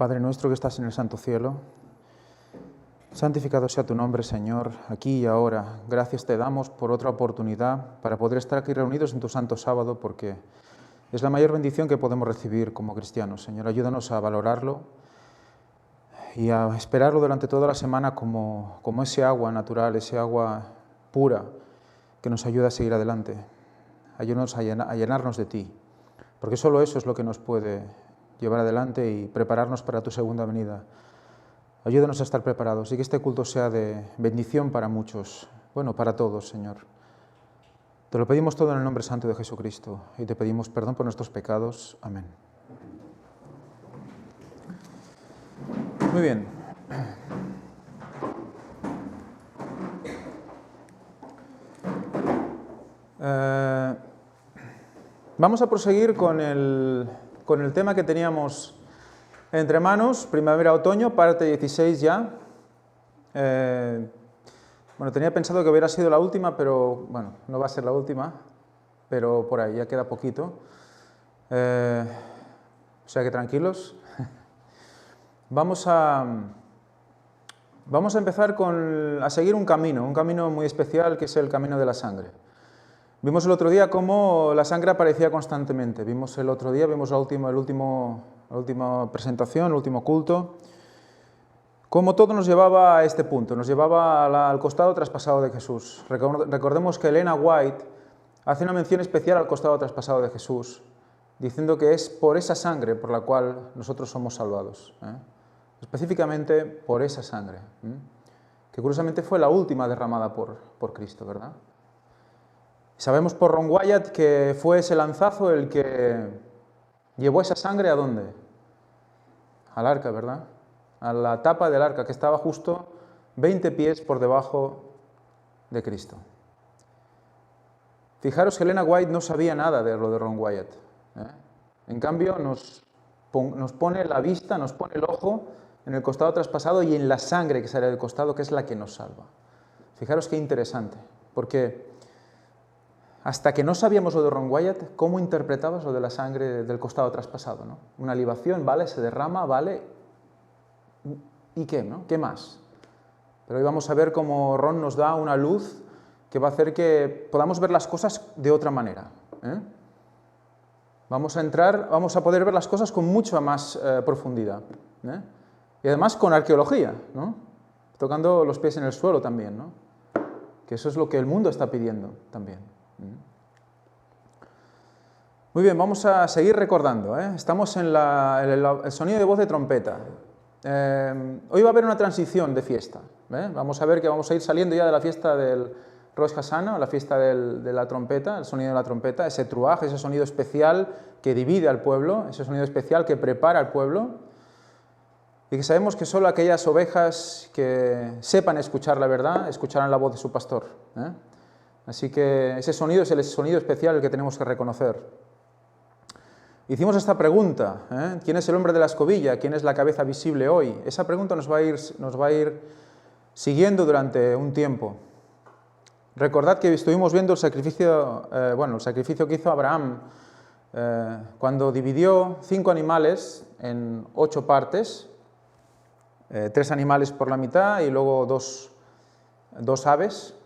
Padre nuestro que estás en el santo cielo, santificado sea tu nombre, Señor, aquí y ahora. Gracias te damos por otra oportunidad para poder estar aquí reunidos en tu santo sábado, porque es la mayor bendición que podemos recibir como cristianos. Señor, ayúdanos a valorarlo y a esperarlo durante toda la semana como ese agua natural, ese agua pura que nos ayuda a seguir adelante. Ayúdanos a llenarnos de ti, porque solo eso es lo que nos puede llevar adelante y prepararnos para tu segunda venida. Ayúdanos a estar preparados y que este culto sea de bendición para muchos, bueno, para todos, Señor. Te lo pedimos todo en el nombre santo de Jesucristo y te pedimos perdón por nuestros pecados. Amén. Muy bien. Vamos a proseguir con el tema que teníamos entre manos, primavera-otoño, parte 16 ya. Bueno, tenía pensado que hubiera sido la última, pero bueno, no va a ser la última, pero por ahí ya queda poquito. O sea que tranquilos. Vamos a empezar a seguir un camino muy especial, que es el camino de la sangre. Vimos el otro día cómo la sangre aparecía constantemente. Vimos la última presentación, el último culto, cómo todo nos llevaba a este punto, nos llevaba al costado traspasado de Jesús. Recordemos que Elena White hace una mención especial al costado traspasado de Jesús, diciendo que es por esa sangre por la cual nosotros somos salvados. Específicamente por esa sangre, que curiosamente fue la última derramada por Cristo, ¿verdad? Sabemos por Ron Wyatt que fue ese lanzazo el que llevó esa sangre ¿a dónde? Al arca, ¿verdad? A la tapa del arca, que estaba justo 20 pies por debajo de Cristo. Fijaros que Elena White no sabía nada de lo de Ron Wyatt. En cambio, nos pone la vista, nos pone el ojo en el costado traspasado y en la sangre que sale del costado, que es la que nos salva. Fijaros qué interesante, porque hasta que no sabíamos lo de Ron Wyatt, ¿cómo interpretabas lo de la sangre del costado traspasado, ¿no? Una libación, ¿vale? Se derrama, ¿vale? ¿Y qué, no? ¿Qué más? Pero hoy vamos a ver cómo Ron nos da una luz que va a hacer que podamos ver las cosas de otra manera. Vamos a poder ver las cosas con mucha más profundidad. Y además con arqueología, ¿no? Tocando los pies en el suelo también, ¿no? Que eso es lo que el mundo está pidiendo también. Muy bien, vamos a seguir recordando. Estamos en el sonido de voz de trompeta. Hoy va a haber una transición de fiesta. Vamos a ver que vamos a ir saliendo ya de la fiesta del Rosh Hashanah, la fiesta de la trompeta, el sonido de la trompeta, ese truaj, ese sonido especial que divide al pueblo, ese sonido especial que prepara al pueblo, y que sabemos que solo aquellas ovejas que sepan escuchar la verdad, escucharán la voz de su pastor. Así que ese sonido es el sonido especial que tenemos que reconocer. Hicimos esta pregunta, ¿quién es el hombre de la escobilla? ¿Quién es la cabeza visible hoy? Esa pregunta nos va a ir siguiendo durante un tiempo. Recordad que estuvimos viendo el sacrificio que hizo Abraham cuando dividió 5 animales en 8 partes, 3 animales por la mitad y luego dos aves.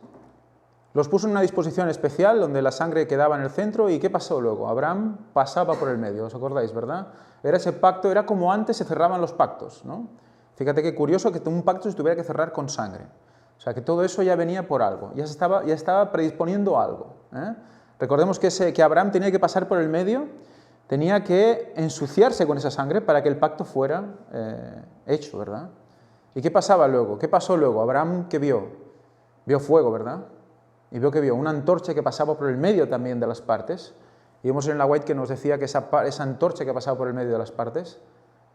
Los puso en una disposición especial donde la sangre quedaba en el centro. ¿Y qué pasó luego? Abraham pasaba por el medio, ¿os acordáis, verdad? Era ese pacto, era como antes se cerraban los pactos, ¿no? Fíjate qué curioso que un pacto se tuviera que cerrar con sangre. O sea, que todo eso ya venía por algo, ya estaba predisponiendo algo. Recordemos que Abraham tenía que pasar por el medio, tenía que ensuciarse con esa sangre para que el pacto fuera hecho, ¿verdad? ¿Y qué pasaba luego? ¿Qué pasó luego? Abraham, ¿qué vio? Vio fuego, ¿verdad? Y vio una antorcha que pasaba por el medio también de las partes. Y vimos en la White que nos decía que esa antorcha que pasaba por el medio de las partes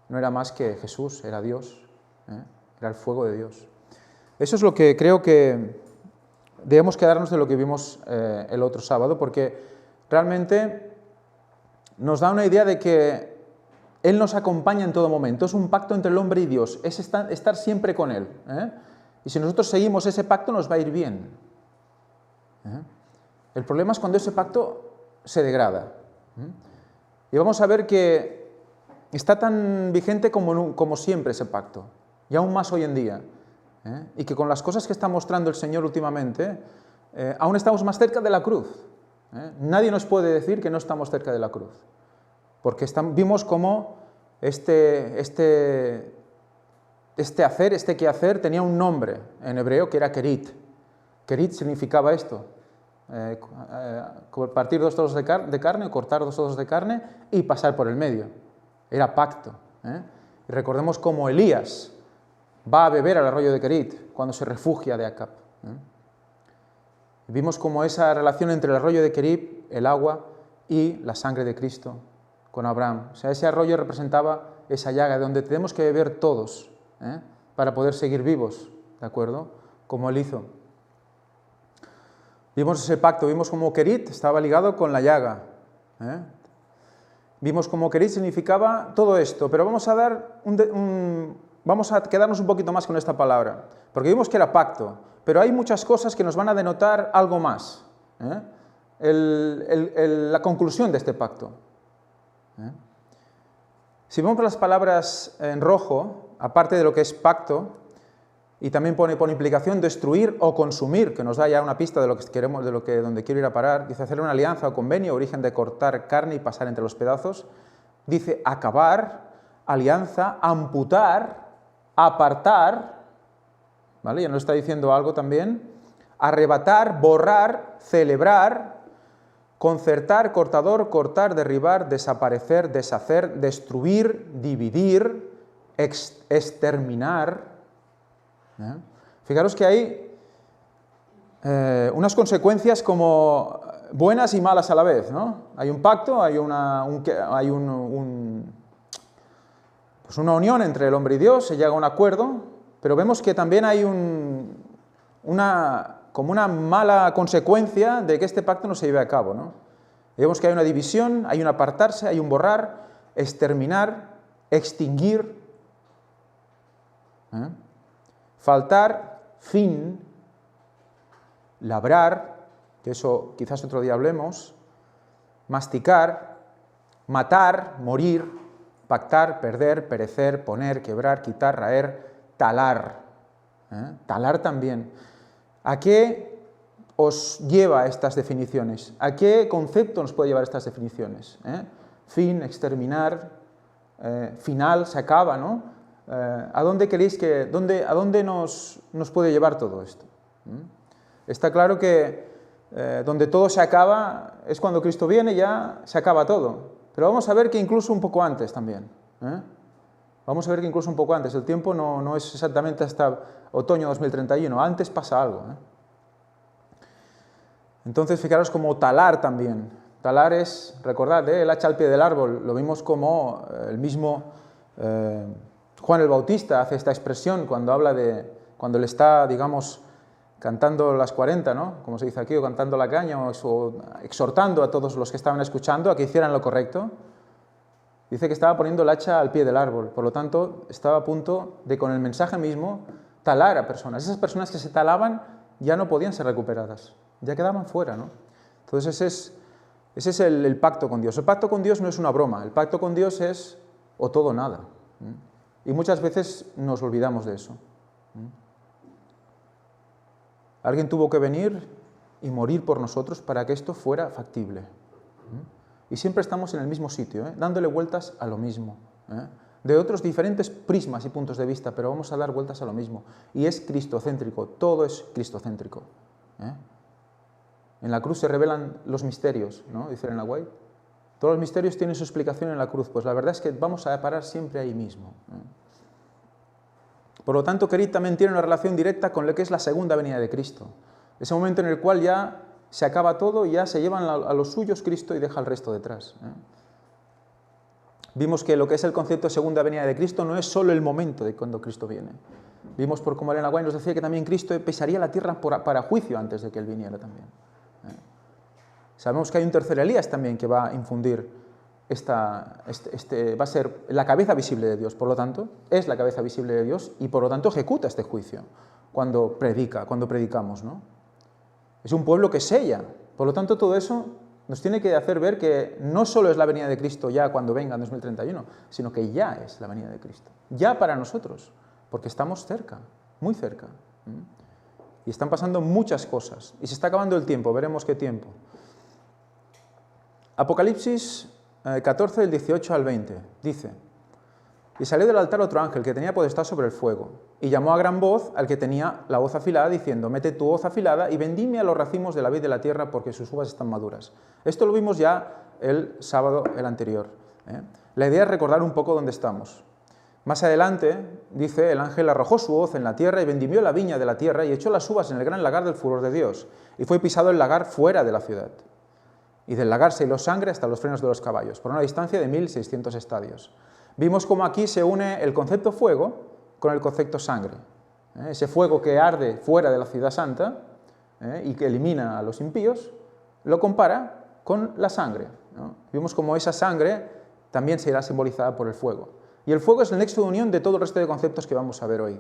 no era más que Jesús, era Dios, era el fuego de Dios. Eso es lo que creo que debemos quedarnos de lo que vimos el otro sábado, porque realmente nos da una idea de que Él nos acompaña en todo momento. Es un pacto entre el hombre y Dios, es estar siempre con Él. Y si nosotros seguimos ese pacto nos va a ir bien. El problema es cuando ese pacto se degrada. Y vamos a ver que está tan vigente como siempre ese pacto, y aún más hoy en día. Y que con las cosas que está mostrando el Señor últimamente, aún estamos más cerca de la cruz. Nadie nos puede decir que no estamos cerca de la cruz, porque vimos cómo este quehacer tenía un nombre en hebreo que era kerit. Kerit significaba esto, partir 2 trozos de carne, cortar 2 trozos de carne y pasar por el medio. Era pacto. Y recordemos cómo Elías va a beber al arroyo de Kerit cuando se refugia de Acab. Vimos cómo esa relación entre el arroyo de Kerit, el agua, y la sangre de Cristo con Abraham. O sea, ese arroyo representaba esa llaga de donde tenemos que beber todos, para poder seguir vivos, ¿de acuerdo? Como él hizo. Vimos ese pacto, vimos cómo Kerit estaba ligado con la llaga. Vimos cómo Kerit significaba todo esto, pero vamos a quedarnos un poquito más con esta palabra, porque vimos que era pacto, pero hay muchas cosas que nos van a denotar algo más. La conclusión de este pacto. Si vemos las palabras en rojo, aparte de lo que es pacto, y también pone por implicación destruir o consumir, que nos da ya una pista de lo que queremos, donde quiero ir a parar. Dice hacer una alianza o convenio, origen de cortar carne y pasar entre los pedazos. Dice acabar, alianza, amputar, apartar, ¿vale? Ya nos está diciendo algo también. Arrebatar, borrar, celebrar, concertar, cortador, cortar, derribar, desaparecer, deshacer, destruir, dividir, exterminar. Fijaros que hay unas consecuencias como buenas y malas a la vez, ¿no? Hay un pacto, hay una unión entre el hombre y Dios, se llega a un acuerdo, pero vemos que también hay como una mala consecuencia de que este pacto no se lleve a cabo, ¿no? Y vemos que hay una división, hay un apartarse, hay un borrar, exterminar, extinguir, faltar, fin, labrar, que eso quizás otro día hablemos, masticar, matar, morir, pactar, perder, perecer, poner, quebrar, quitar, raer, talar. Talar también. ¿A qué os lleva estas definiciones? ¿A qué concepto nos puede llevar estas definiciones? Fin, exterminar, final, se acaba, ¿no? ¿A dónde queréis a dónde nos puede llevar todo esto? Está claro que donde todo se acaba es cuando Cristo viene, ya se acaba todo. Pero vamos a ver que incluso un poco antes también. Vamos a ver que incluso un poco antes. El tiempo no es exactamente hasta otoño 2031, antes pasa algo. Entonces, fijaros como talar también. Talar es, recordad, el hacha al pie del árbol. Lo vimos como el mismo Juan el Bautista hace esta expresión cuando habla cuando le está, digamos, cantando las 40, ¿no? Como se dice aquí, o cantando la caña, o exhortando a todos los que estaban escuchando a que hicieran lo correcto. Dice que estaba poniendo el hacha al pie del árbol, por lo tanto, estaba a punto de, con el mensaje mismo, talar a personas. Esas personas que se talaban ya no podían ser recuperadas, ya quedaban fuera, ¿no? Entonces ese es el pacto con Dios. El pacto con Dios no es una broma, el pacto con Dios es o todo o nada. Y muchas veces nos olvidamos de eso. Alguien tuvo que venir y morir por nosotros para que esto fuera factible. Y siempre estamos en el mismo sitio, dándole vueltas a lo mismo. De otros diferentes prismas y puntos de vista, pero vamos a dar vueltas a lo mismo. Y es cristocéntrico, todo es cristocéntrico. En la cruz se revelan los misterios, ¿no? Dice Elena White. Todos los misterios tienen su explicación en la cruz. Pues la verdad es que vamos a parar siempre ahí mismo. Por lo tanto, Kerit también tiene una relación directa con lo que es la segunda venida de Cristo. Ese momento en el cual ya se acaba todo y ya se llevan a los suyos Cristo y deja el resto detrás. Vimos que lo que es el concepto de segunda venida de Cristo no es solo el momento de cuando Cristo viene. Vimos por cómo Elena White nos decía que también Cristo pisaría la tierra para juicio antes de que Él viniera también. Sabemos que hay un tercer Elías también que va a infundir va a ser la cabeza visible de Dios, por lo tanto, es la cabeza visible de Dios y por lo tanto ejecuta este juicio cuando predicamos, ¿no? Es un pueblo que sella, por lo tanto todo eso Nos tiene que hacer ver que no solo es la venida de Cristo ya cuando venga en 2031, sino que ya es la venida de Cristo. Ya para nosotros, porque estamos cerca, muy cerca. Y están pasando muchas cosas. Y se está acabando el tiempo, veremos qué tiempo. Apocalipsis 14, del 18 al 20, dice: y salió del altar otro ángel que tenía potestad sobre el fuego, y llamó a gran voz al que tenía la hoz afilada, diciendo: mete tu hoz afilada y vendime a los racimos de la vid de la tierra, porque sus uvas están maduras. Esto lo vimos ya el sábado, el anterior. La idea es recordar un poco dónde estamos. Más adelante, dice, el ángel arrojó su hoz en la tierra y vendimió la viña de la tierra y echó las uvas en el gran lagar del furor de Dios, y fue pisado el lagar fuera de la ciudad. Y del lagar se hiló sangre hasta los frenos de los caballos, por una distancia de 1600 estadios. Vimos cómo aquí se une el concepto fuego con el concepto sangre. Ese fuego que arde fuera de la ciudad santa y que elimina a los impíos, lo compara con la sangre, ¿no? Vimos cómo esa sangre también será simbolizada por el fuego. Y el fuego es el nexo de unión de todo el resto de conceptos que vamos a ver hoy.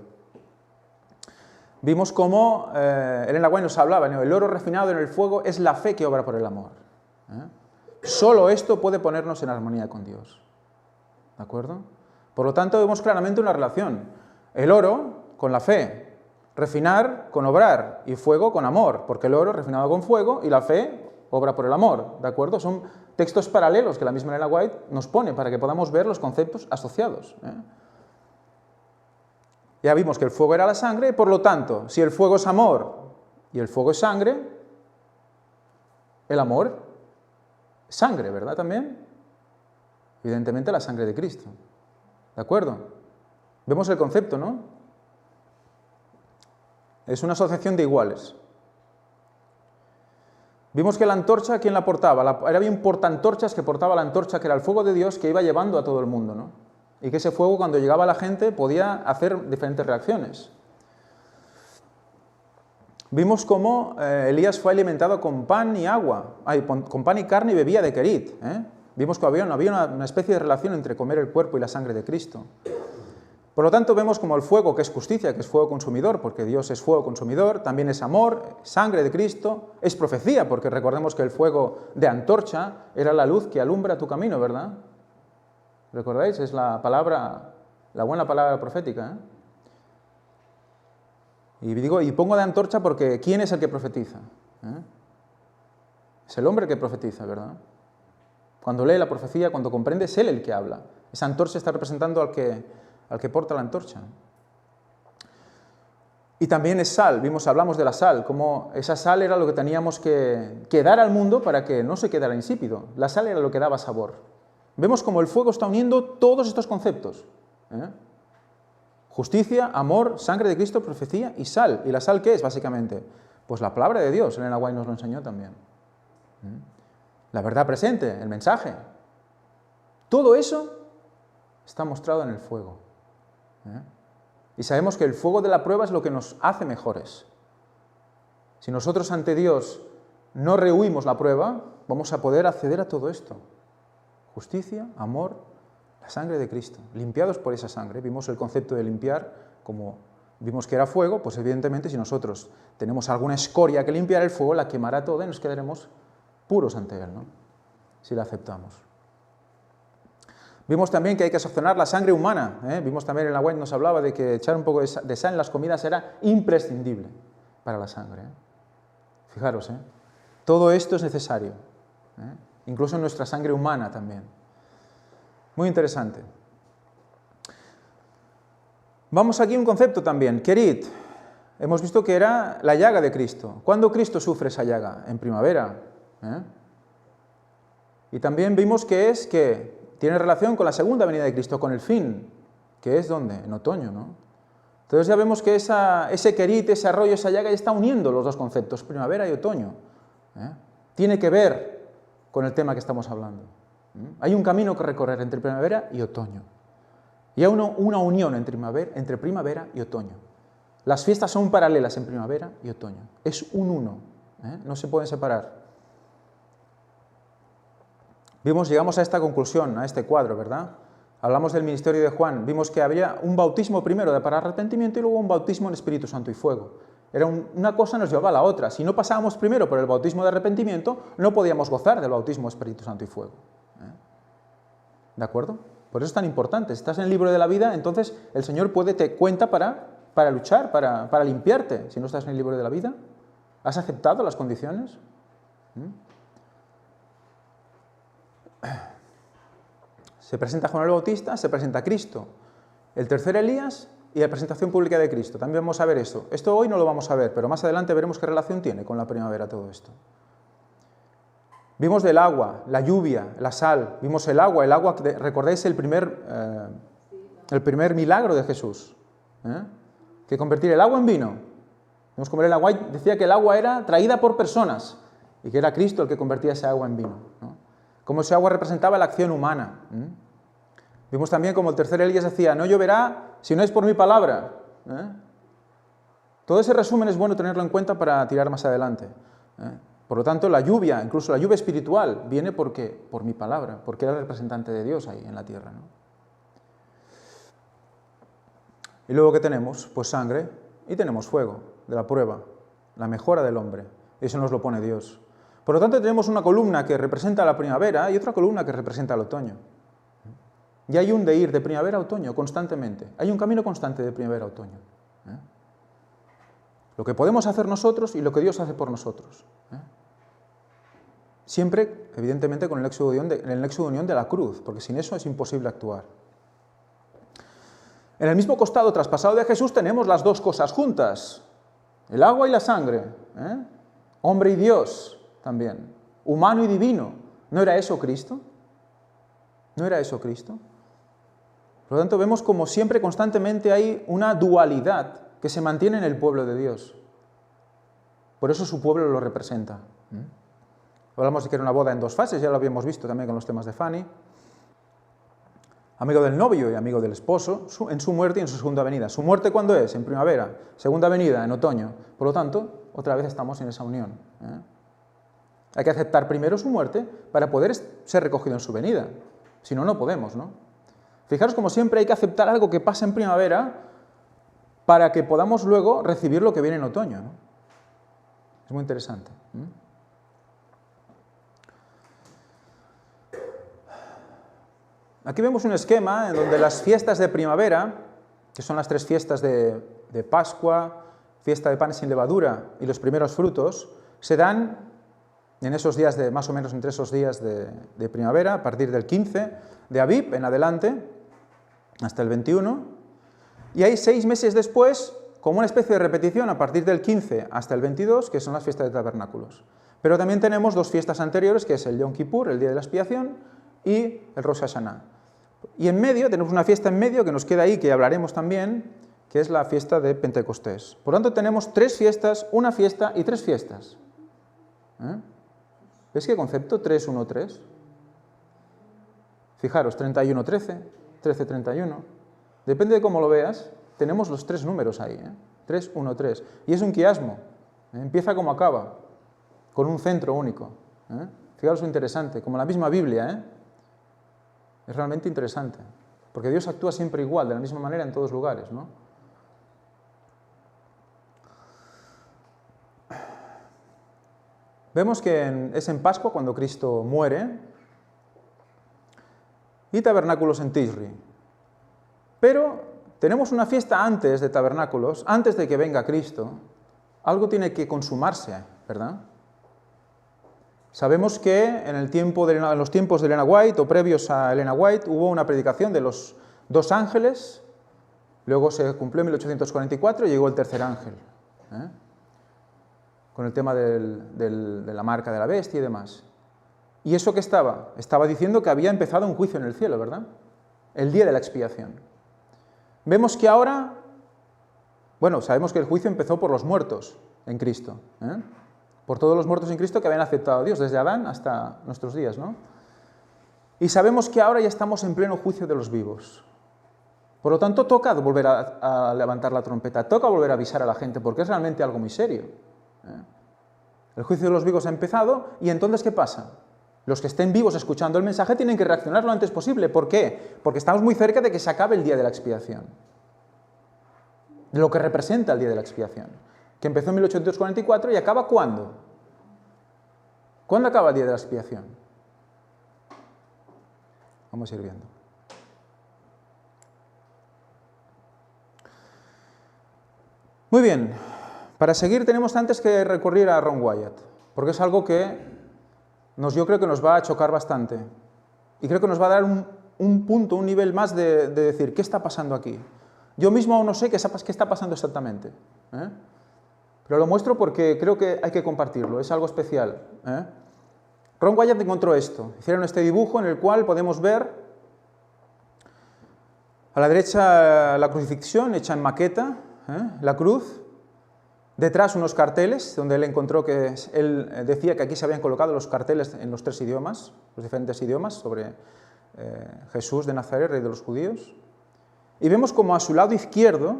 Vimos cómo Elena White nos hablaba, ¿no? El oro refinado en el fuego es la fe que obra por el amor. Solo esto puede ponernos en armonía con Dios. ¿De acuerdo? Por lo tanto, vemos claramente una relación. El oro con la fe, refinar con obrar y fuego con amor, porque el oro refinado con fuego y la fe obra por el amor. ¿De acuerdo? Son textos paralelos que la misma Elena White nos pone para que podamos ver los conceptos asociados. Ya vimos que el fuego era la sangre, y por lo tanto, si el fuego es amor y el fuego es sangre, el amor es sangre, ¿verdad? También. Evidentemente la sangre de Cristo. ¿De acuerdo? Vemos el concepto, ¿no? Es una asociación de iguales. Vimos que la antorcha, ¿quién la portaba? Había un portaantorchas que portaba la antorcha, que era el fuego de Dios, que iba llevando a todo el mundo, ¿no? Y que ese fuego, cuando llegaba a la gente, podía hacer diferentes reacciones. Vimos cómo Elías fue alimentado con pan y agua, con pan y carne y bebía de Kerit, Vimos que había una especie de relación entre comer el cuerpo y la sangre de Cristo. Por lo tanto, vemos como el fuego, que es justicia, que es fuego consumidor, porque Dios es fuego consumidor, también es amor, sangre de Cristo, es profecía, porque recordemos que el fuego de antorcha era la luz que alumbra tu camino, ¿verdad? ¿Recordáis? Es la buena palabra profética. Y pongo de antorcha porque ¿quién es el que profetiza? Es el hombre que profetiza, ¿verdad? Cuando lee la profecía, cuando comprende, es él el que habla. Esa antorcha está representando al que porta la antorcha. Y también es sal, hablamos de la sal, como esa sal era lo que teníamos que dar al mundo para que no se quedara insípido. La sal era lo que daba sabor. Vemos como el fuego está uniendo todos estos conceptos. Justicia, amor, sangre de Cristo, profecía y sal. ¿Y la sal qué es, básicamente? Pues la palabra de Dios. Elena White nos lo enseñó también. La verdad presente, el mensaje. Todo eso está mostrado en el fuego. Y sabemos que el fuego de la prueba es lo que nos hace mejores. Si nosotros ante Dios no rehuimos la prueba, vamos a poder acceder a todo esto. Justicia, amor, la sangre de Cristo. Limpiados por esa sangre. Vimos el concepto de limpiar, como vimos que era fuego, pues evidentemente si nosotros tenemos alguna escoria que limpiar, el fuego la quemará toda y nos quedaremos puros ante Él, ¿no? Si la aceptamos. Vimos también que hay que sazonnar la sangre humana. Vimos también en la web nos hablaba de que echar un poco de sal en las comidas era imprescindible para la sangre. Fijaros, todo esto es necesario. Incluso en nuestra sangre humana también. Muy interesante. Vamos aquí a un concepto también, Kerit. Hemos visto que era la llaga de Cristo. ¿Cuándo Cristo sufre esa llaga? En primavera. Y también vimos que tiene relación con la segunda venida de Cristo, con el fin, que es ¿dónde? En otoño, ¿no? Entonces ya vemos que ese Kerit, ese arroyo, esa llaga ya está uniendo los dos conceptos, primavera y otoño. Tiene que ver con el tema que estamos hablando. Hay un camino que recorrer entre primavera y otoño. Y hay una unión entre primavera y otoño. Las fiestas son paralelas en primavera y otoño. Es un uno, no se pueden separar. Llegamos a esta conclusión, a este cuadro, ¿verdad? Hablamos del ministerio de Juan, vimos que había un bautismo primero para arrepentimiento y luego un bautismo en Espíritu Santo y fuego. Una cosa nos llevaba a la otra. Si no pasábamos primero por el bautismo de arrepentimiento, no podíamos gozar del bautismo Espíritu Santo y fuego. ¿De acuerdo? Por eso es tan importante. Si estás en el libro de la vida, entonces el Señor te cuenta para luchar, para limpiarte. Si no estás en el libro de la vida, ¿has aceptado las condiciones? Se presenta Juan el Bautista, se presenta Cristo, el tercer Elías y la presentación pública de Cristo. También vamos a ver eso. Esto hoy no lo vamos a ver, pero más adelante veremos qué relación tiene con la primavera todo esto. Vimos del agua, la lluvia, la sal. Vimos el agua, ¿recordáis el primer milagro de Jesús? Que convertir el agua en vino. Vimos como el agua, decía que el agua era traída por personas y que era Cristo el que convertía ese agua en vino, ¿no? Como ese agua representaba la acción humana. Vimos también como el tercer Elías decía, no lloverá si no es por mi palabra. Todo ese resumen es bueno tenerlo en cuenta para tirar más adelante. Por lo tanto, la lluvia, incluso la lluvia espiritual, viene por mi palabra, porque era el representante de Dios ahí en la tierra, ¿no? Y luego, ¿qué tenemos? Pues sangre y tenemos fuego de la prueba, la mejora del hombre. Eso nos lo pone Dios. Por lo tanto, tenemos una columna que representa la primavera y otra columna que representa el otoño. Y hay un de ir de primavera a otoño constantemente. Hay un camino constante de primavera a otoño. Lo que podemos hacer nosotros y lo que Dios hace por nosotros. Siempre, evidentemente, con el nexo de unión de la cruz, porque sin eso es imposible actuar. En el mismo costado traspasado de Jesús tenemos las dos cosas juntas, el agua y la sangre, hombre y Dios también, humano y divino. ¿No era eso Cristo? ¿No era eso Cristo? Por lo tanto, vemos como siempre, constantemente, hay una dualidad que se mantiene en el pueblo de Dios. Por eso su pueblo lo representa. Hablamos de que era una boda en dos fases, ya lo habíamos visto también con los temas de Fanny. Amigo del novio y amigo del esposo, en su muerte y en su segunda venida. ¿Su muerte cuándo es? En primavera. Segunda venida, en otoño. Por lo tanto, otra vez estamos en esa unión. Hay que aceptar primero su muerte para poder ser recogido en su venida. Si no, no podemos, ¿no? Fijaros como siempre hay que aceptar algo que pasa en primavera para que podamos luego recibir lo que viene en otoño, ¿no? Es muy interesante. Aquí vemos un esquema en donde las fiestas de primavera, que son las tres fiestas de Pascua, fiesta de panes sin levadura y los primeros frutos, se dan en esos días más o menos entre esos días de primavera, a partir del 15 de Abib en adelante, hasta el 21, y hay 6 meses después, como una especie de repetición, a partir del 15 hasta el 22, que son las fiestas de tabernáculos. Pero también tenemos 2 fiestas anteriores, que es el Yom Kippur, el día de la expiación, y el Rosh Hashanah. Y en medio, tenemos una fiesta en medio que nos queda ahí, que hablaremos también, que es la fiesta de Pentecostés. Por lo tanto, tenemos 3 fiestas, una fiesta y 3 fiestas. ¿Ves qué concepto? 3-1-3. Fijaros, 31-13, 13-31. Depende de cómo lo veas, tenemos los 3 números ahí. 3-1-3. Y es un quiasmo. Empieza como acaba, con un centro único. Fijaros lo interesante, como la misma Biblia. Es realmente interesante, porque Dios actúa siempre igual, de la misma manera en todos lugares, ¿no? Vemos que es en Pascua cuando Cristo muere y tabernáculos en Tisri. Pero tenemos una fiesta antes de tabernáculos, antes de que venga Cristo. Algo tiene que consumarse, ¿verdad? Sabemos que en los tiempos de Elena White, o previos a Elena White, hubo una predicación de los 2 ángeles, luego se cumplió en 1844 y llegó el tercer ángel, con el tema de la marca de la bestia y demás. ¿Y eso qué estaba? Estaba diciendo que había empezado un juicio en el cielo, ¿verdad? El día de la expiación. Vemos que ahora, sabemos que el juicio empezó por los muertos en Cristo, por todos los muertos en Cristo que habían aceptado a Dios, desde Adán hasta nuestros días, ¿no? Y sabemos que ahora ya estamos en pleno juicio de los vivos. Por lo tanto, toca volver a levantar la trompeta, toca volver a avisar a la gente, porque es realmente algo muy serio. El juicio de los vivos ha empezado, y entonces, ¿qué pasa? Los que estén vivos escuchando el mensaje tienen que reaccionar lo antes posible. ¿Por qué? Porque estamos muy cerca de que se acabe el día de la expiación, de lo que representa el día de la expiación. que empezó en 1844 y acaba ¿cuándo? ¿Cuándo acaba el día de la expiación? Vamos a ir viendo. Muy bien, para seguir tenemos antes que recurrir a Ron Wyatt, porque es algo que yo creo que nos va a chocar bastante y creo que nos va a dar un punto, un nivel más de decir, ¿qué está pasando aquí? Yo mismo aún no sé qué está pasando exactamente, ¿eh? Pero lo muestro porque creo que hay que compartirlo, es algo especial, ¿eh? Ron Wyatt encontró esto, hicieron este dibujo en el cual podemos ver a la derecha la crucifixión hecha en maqueta, la cruz, detrás unos carteles, donde él encontró que él decía que aquí se habían colocado los carteles en los 3 idiomas, los diferentes idiomas, sobre Jesús de Nazaret, rey de los judíos. Y vemos como a su lado izquierdo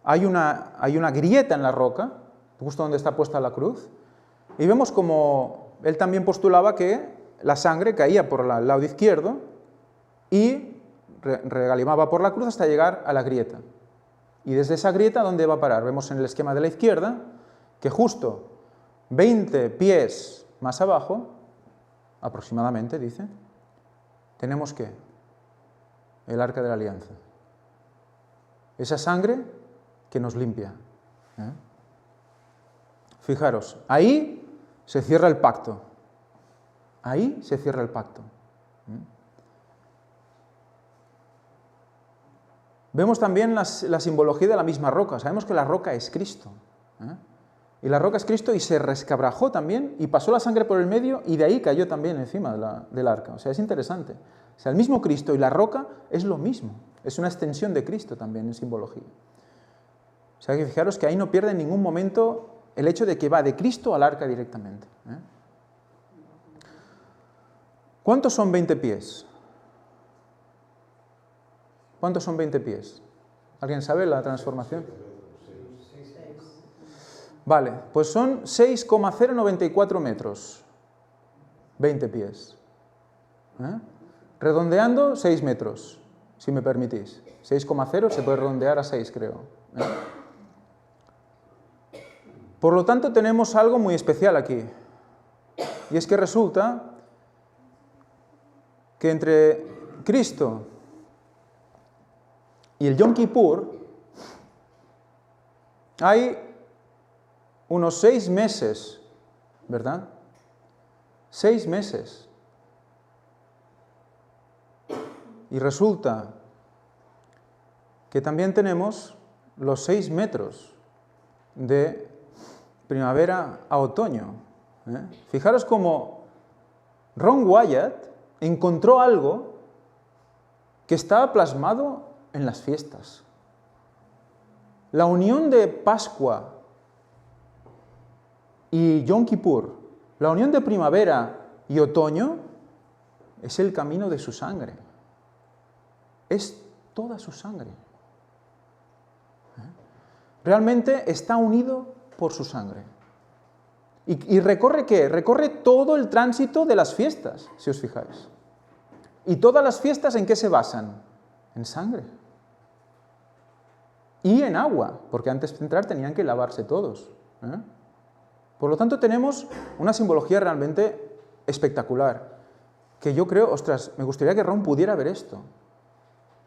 hay una grieta en la roca, justo donde está puesta la cruz, y vemos como él también postulaba que la sangre caía por el lado izquierdo y regalimaba por la cruz hasta llegar a la grieta. Y desde esa grieta, ¿dónde va a parar? Vemos en el esquema de la izquierda que justo 20 pies más abajo, aproximadamente, dice, tenemos ¿qué? El arca de la alianza. Esa sangre que nos limpia, ¿eh? Fijaros, ahí se cierra el pacto. Ahí se cierra el pacto. Vemos también la simbología de la misma roca. Sabemos que la roca es Cristo, ¿eh? Y la roca es Cristo y se resquebrajó también y pasó la sangre por el medio y de ahí cayó también encima del arca. O sea, es interesante. O sea, el mismo Cristo y la roca es lo mismo. Es una extensión de Cristo también en simbología. O sea, que fijaros que ahí no pierde en ningún momento el hecho de que va de Cristo al arca directamente, ¿eh? ¿Cuántos son 20 pies? ¿Cuántos son 20 pies? ¿Alguien sabe la transformación? Vale, pues son 6,094 metros. 20 pies. ¿Eh? Redondeando, 6 metros, si me permitís. 6,0 se puede redondear a 6, creo, ¿eh? Por lo tanto, tenemos algo muy especial aquí. Y es que resulta que entre Cristo y el Yom Kippur hay unos 6 meses, ¿verdad? 6 meses. Y resulta que también tenemos los 6 metros de primavera a otoño, ¿eh? Fijaros cómo Ron Wyatt encontró algo que estaba plasmado en las fiestas. La unión de Pascua y Yom Kippur, la unión de primavera y otoño, es el camino de su sangre. Es toda su sangre. Realmente está unido por su sangre. ¿Y recorre qué? Recorre todo el tránsito de las fiestas, si os fijáis. ¿Y todas las fiestas en qué se basan? En sangre. Y en agua, porque antes de entrar tenían que lavarse todos, ¿eh? Por lo tanto, tenemos una simbología realmente espectacular, que yo creo, ostras, me gustaría que Ron pudiera ver esto,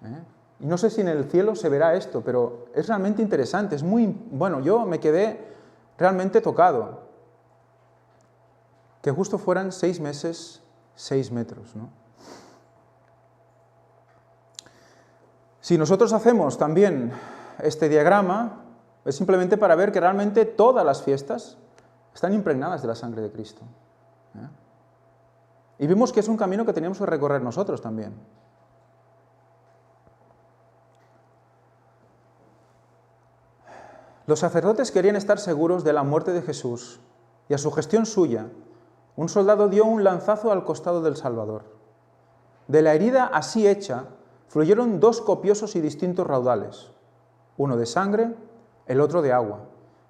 ¿eh? Y no sé si en el cielo se verá esto, pero es realmente interesante, es muy... Bueno, yo me quedé realmente tocado, que justo fueran 6 meses, 6 metros, ¿no? Si nosotros hacemos también este diagrama, es simplemente para ver que realmente todas las fiestas están impregnadas de la sangre de Cristo, ¿eh? Y vemos que es un camino que tenemos que recorrer nosotros también. Los sacerdotes querían estar seguros de la muerte de Jesús y a su gestión suya, un soldado dio un lanzazo al costado del Salvador. De la herida así hecha, fluyeron 2 copiosos y distintos raudales, uno de sangre, el otro de agua.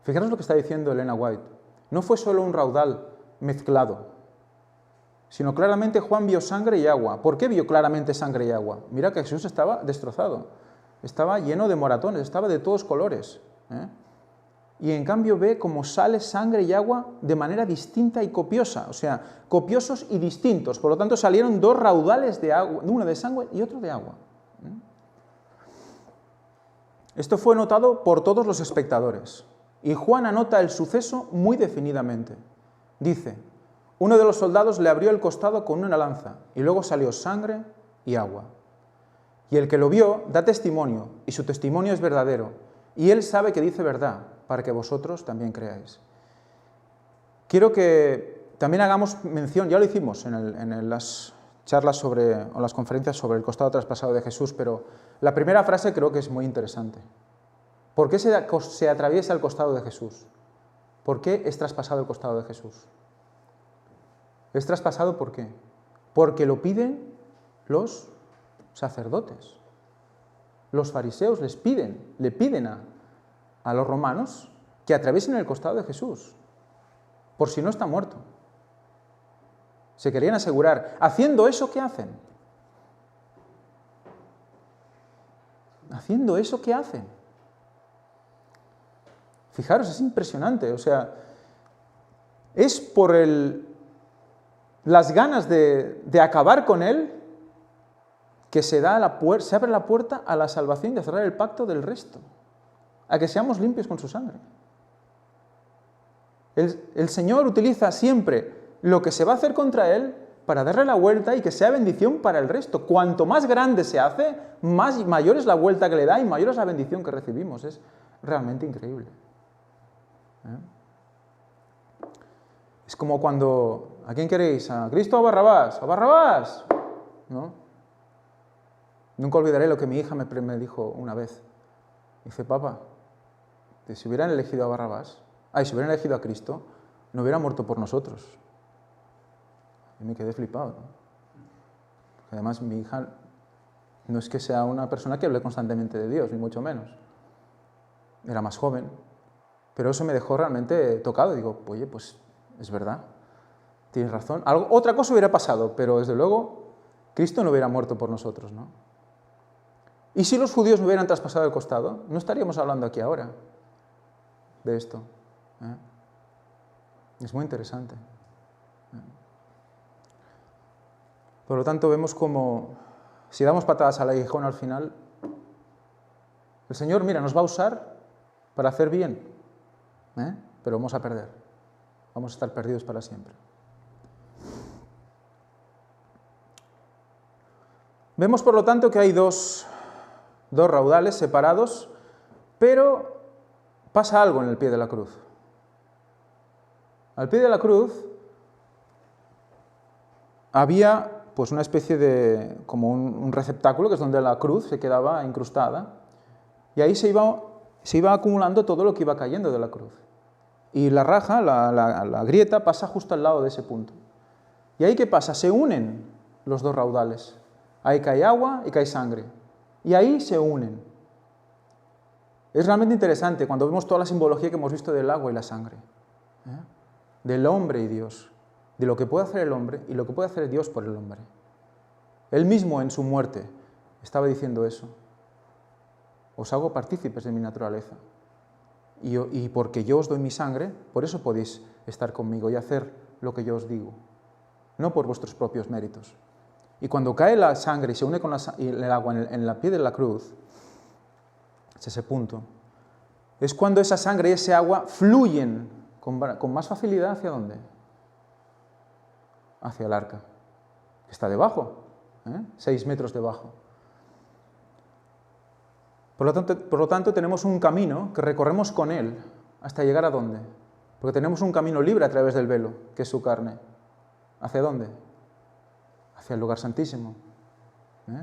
Fijaros lo que está diciendo Elena White. No fue solo un raudal mezclado, sino claramente Juan vio sangre y agua. ¿Por qué vio claramente sangre y agua? Mira que Jesús estaba destrozado, estaba lleno de moratones, estaba de todos colores, ¿eh? y en cambio ve cómo sale sangre y agua de manera distinta y copiosa, o sea, copiosos y distintos. Por lo tanto, salieron dos raudales de agua, uno de sangre y otro de agua. Esto fue notado por todos los espectadores, y Juan anota el suceso muy definidamente. Dice: uno de los soldados le abrió el costado con una lanza, y luego salió sangre y agua. Y el que lo vio da testimonio, y su testimonio es verdadero, y él sabe que dice verdad, para que vosotros también creáis. Quiero que también hagamos mención, ya lo hicimos en las charlas o las conferencias sobre el costado traspasado de Jesús, pero la primera frase creo que es muy interesante. ¿Por qué se atraviesa el costado de Jesús? ¿Por qué es traspasado el costado de Jesús? ¿Es traspasado por qué? Porque lo piden los sacerdotes. Los fariseos le piden a los romanos que atraviesen el costado de Jesús, por si no está muerto. Se querían asegurar. Haciendo eso, ¿qué hacen? Haciendo eso, ¿qué hacen? Fijaros, es impresionante. O sea, es por las ganas de acabar con él que se abre la puerta a la salvación y a cerrar el pacto del resto, a que seamos limpios con su sangre. El Señor utiliza siempre lo que se va a hacer contra él para darle la vuelta y que sea bendición para el resto. Cuanto más grande se hace, mayor es la vuelta que le da y mayor es la bendición que recibimos. Es realmente increíble. Es como cuando, ¿a quién queréis? ¿A Cristo o a Barrabás? ¡A Barrabás! ¿No? Nunca olvidaré lo que mi hija me dijo una vez. Dice: papá, si hubieran elegido a Barrabás, si hubieran elegido a Cristo, no hubiera muerto por nosotros. Y me quedé flipado, ¿no? Además, mi hija no es que sea una persona que hable constantemente de Dios, ni mucho menos. Era más joven, pero eso me dejó realmente tocado. Digo, oye, pues es verdad, tienes razón. Otra cosa hubiera pasado, pero desde luego Cristo no hubiera muerto por nosotros, ¿no? Y si los judíos no hubieran traspasado el costado, no estaríamos hablando aquí ahora de esto. Es muy interesante. Por lo tanto, vemos como si damos patadas al aguijón al final, el Señor, mira, nos va a usar para hacer bien, pero vamos a perder. Vamos a estar perdidos para siempre. Vemos, por lo tanto, que hay dos raudales separados, pero pasa algo en el pie de la cruz. Al pie de la cruz había pues una especie de, como un receptáculo, que es donde la cruz se quedaba incrustada, y ahí se iba acumulando todo lo que iba cayendo de la cruz. Y la raja, la grieta, pasa justo al lado de ese punto. ¿Y ahí qué pasa? Se unen los dos raudales. Ahí cae agua y cae sangre. Y ahí se unen. Es realmente interesante cuando vemos toda la simbología que hemos visto del agua y la sangre. Del hombre y Dios. De lo que puede hacer el hombre y lo que puede hacer Dios por el hombre. Él mismo en su muerte estaba diciendo eso. Os hago partícipes de mi naturaleza. Y porque yo os doy mi sangre, por eso podéis estar conmigo y hacer lo que yo os digo. No por vuestros propios méritos. Y cuando cae la sangre y se une con el agua en la pie de la cruz, es ese punto, es cuando esa sangre y ese agua fluyen con más facilidad ¿hacia dónde? Hacia el arca, que está debajo, 6 metros debajo. Por lo tanto, tenemos un camino que recorremos con él hasta llegar ¿a dónde? Porque tenemos un camino libre a través del velo, que es su carne. ¿Hacia dónde? Hacia el lugar santísimo,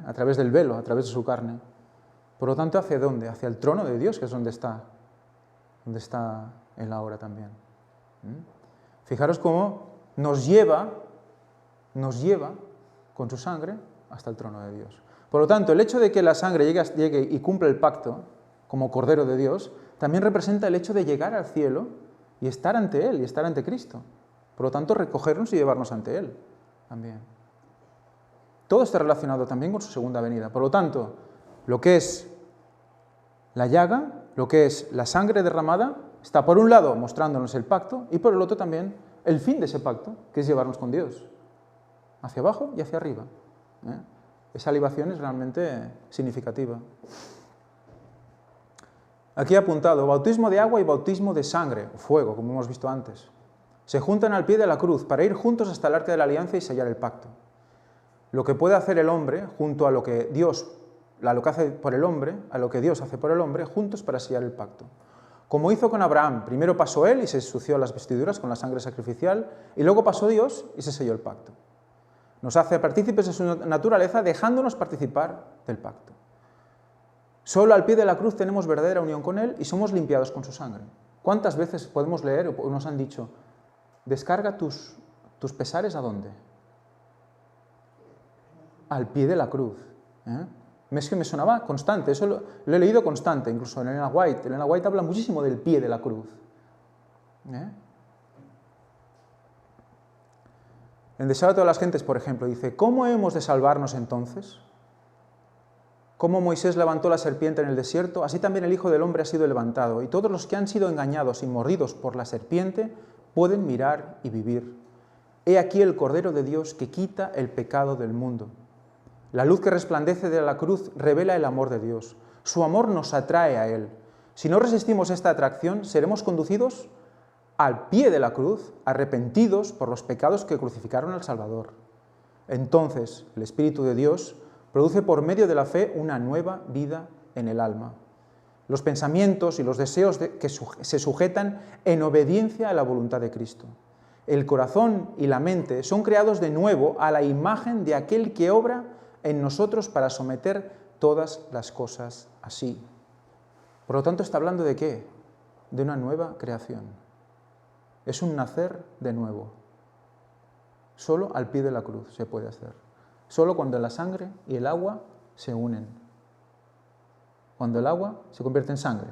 a través del velo, a través de su carne. Por lo tanto, ¿hacia dónde? Hacia el trono de Dios, que es donde está Él ahora también. Fijaros cómo nos lleva con su sangre hasta el trono de Dios. Por lo tanto, el hecho de que la sangre llegue y cumpla el pacto como Cordero de Dios, también representa el hecho de llegar al cielo y estar ante Él, y estar ante Cristo. Por lo tanto, recogernos y llevarnos ante Él también. Todo está relacionado también con su segunda venida. Por lo tanto, lo que es la llaga, lo que es la sangre derramada, Está por un lado mostrándonos el pacto y por el otro también el fin de ese pacto, que es llevarnos con Dios, hacia abajo y hacia arriba. Esa libación es realmente significativa. Aquí he apuntado bautismo de agua y bautismo de sangre, o fuego, como hemos visto antes. Se juntan al pie de la cruz para ir juntos hasta el arca de la alianza y sellar el pacto. Lo que puede hacer el hombre junto a lo que Dios, a lo que hace por el hombre, a lo que Dios hace por el hombre, juntos para sellar el pacto. Como hizo con Abraham, primero pasó él y se ensució las vestiduras con la sangre sacrificial, y luego pasó Dios y se selló el pacto. Nos hace partícipes de su naturaleza dejándonos participar del pacto. Solo al pie de la cruz tenemos verdadera unión con Él y somos limpiados con su sangre. ¿Cuántas veces podemos leer o nos han dicho, descarga tus pesares ¿a dónde? Al pie de la cruz. Es que me sonaba constante, eso lo he leído constante, incluso en Elena White. Elena White habla muchísimo del pie de la cruz. En Deseo a todas las gentes, por ejemplo, dice, ¿cómo hemos de salvarnos entonces? Como Moisés levantó la serpiente en el desierto, así también el Hijo del Hombre ha sido levantado, y todos los que han sido engañados y mordidos por la serpiente pueden mirar y vivir. He aquí el Cordero de Dios que quita el pecado del mundo. La luz que resplandece de la cruz revela el amor de Dios. Su amor nos atrae a Él. Si no resistimos esta atracción, seremos conducidos al pie de la cruz, arrepentidos por los pecados que crucificaron al Salvador. Entonces, el Espíritu de Dios produce por medio de la fe una nueva vida en el alma. Los pensamientos y los deseos que se sujetan en obediencia a la voluntad de Cristo. El corazón y la mente son creados de nuevo a la imagen de aquel que obra en nosotros para someter todas las cosas así. Por lo tanto, está hablando ¿de qué? De una nueva creación. Es un nacer de nuevo. Solo al pie de la cruz se puede hacer. Solo cuando la sangre y el agua se unen. Cuando el agua se convierte en sangre.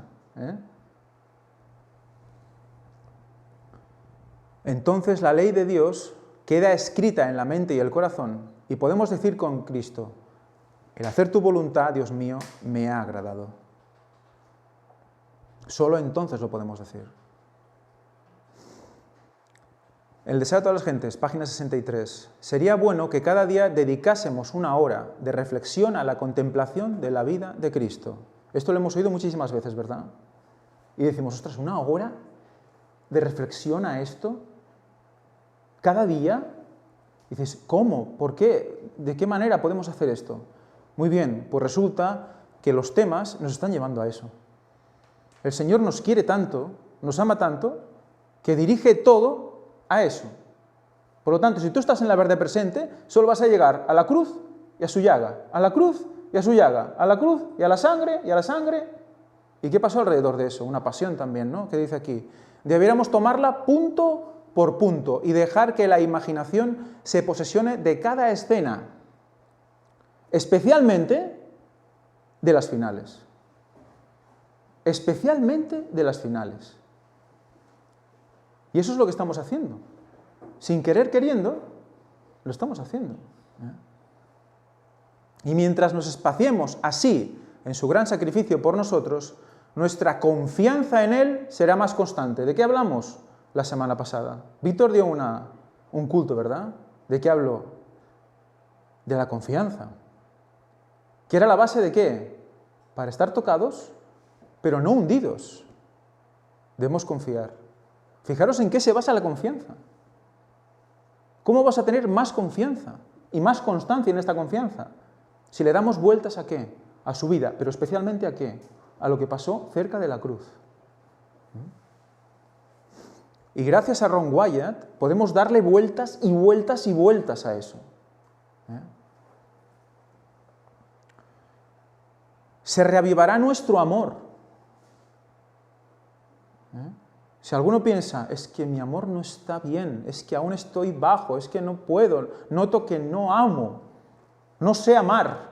Entonces la ley de Dios queda escrita en la mente y el corazón y podemos decir con Cristo, el hacer tu voluntad, Dios mío, me ha agradado. Solo entonces lo podemos decir. El deseo a todas las gentes, página 63. Sería bueno que cada día dedicásemos una hora de reflexión a la contemplación de la vida de Cristo. Esto lo hemos oído muchísimas veces, ¿verdad? Y decimos, ostras, ¿una hora de reflexión a esto? ¿Cada día? Y dices, ¿cómo? ¿Por qué? ¿De qué manera podemos hacer esto? Muy bien, pues resulta que los temas nos están llevando a eso. El Señor nos quiere tanto, nos ama tanto, que dirige todo a eso. Por lo tanto, si tú estás en la verdad presente, solo vas a llegar a la cruz y a su llaga, a la cruz y a su llaga, a la cruz y a la sangre y a la sangre. ¿Y qué pasó alrededor de eso? Una pasión también, ¿no? Que dice aquí. Deberíamos tomarla punto por punto y dejar que la imaginación se posesione de cada escena, especialmente de las finales. Especialmente de las finales. Y eso es lo que estamos haciendo. Sin querer queriendo, lo estamos haciendo. Y mientras nos espaciemos así en su gran sacrificio por nosotros, nuestra confianza en Él será más constante. ¿De qué hablamos la semana pasada? Víctor dio un culto, ¿verdad? ¿De qué habló? De la confianza. ¿Que era la base de qué? Para estar tocados, pero no hundidos. Debemos confiar. Fijaros en qué se basa la confianza. ¿Cómo vas a tener más confianza y más constancia en esta confianza? Si le damos vueltas ¿a qué? A su vida, pero especialmente ¿a qué? A lo que pasó cerca de la cruz. Y gracias a Ron Wyatt podemos darle vueltas y vueltas y vueltas a eso. Se reavivará nuestro amor. Si alguno piensa, es que mi amor no está bien, es que aún estoy bajo, es que no puedo, noto que no amo, no sé amar,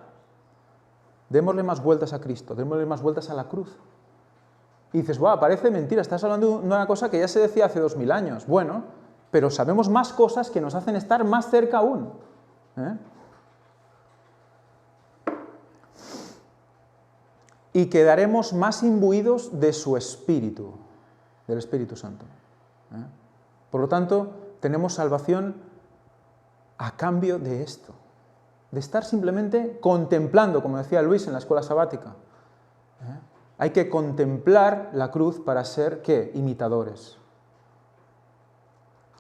démosle más vueltas a Cristo, démosle más vueltas a la cruz. Y dices, wow, parece mentira, estás hablando de una cosa que ya se decía hace 2000 años. Bueno, pero sabemos más cosas que nos hacen estar más cerca aún. Y quedaremos más imbuidos de su espíritu. del Espíritu Santo. Por lo tanto, tenemos salvación a cambio de esto, de estar simplemente contemplando, como decía Luis en la escuela sabática. Hay que contemplar la cruz para ser, ¿qué? Imitadores.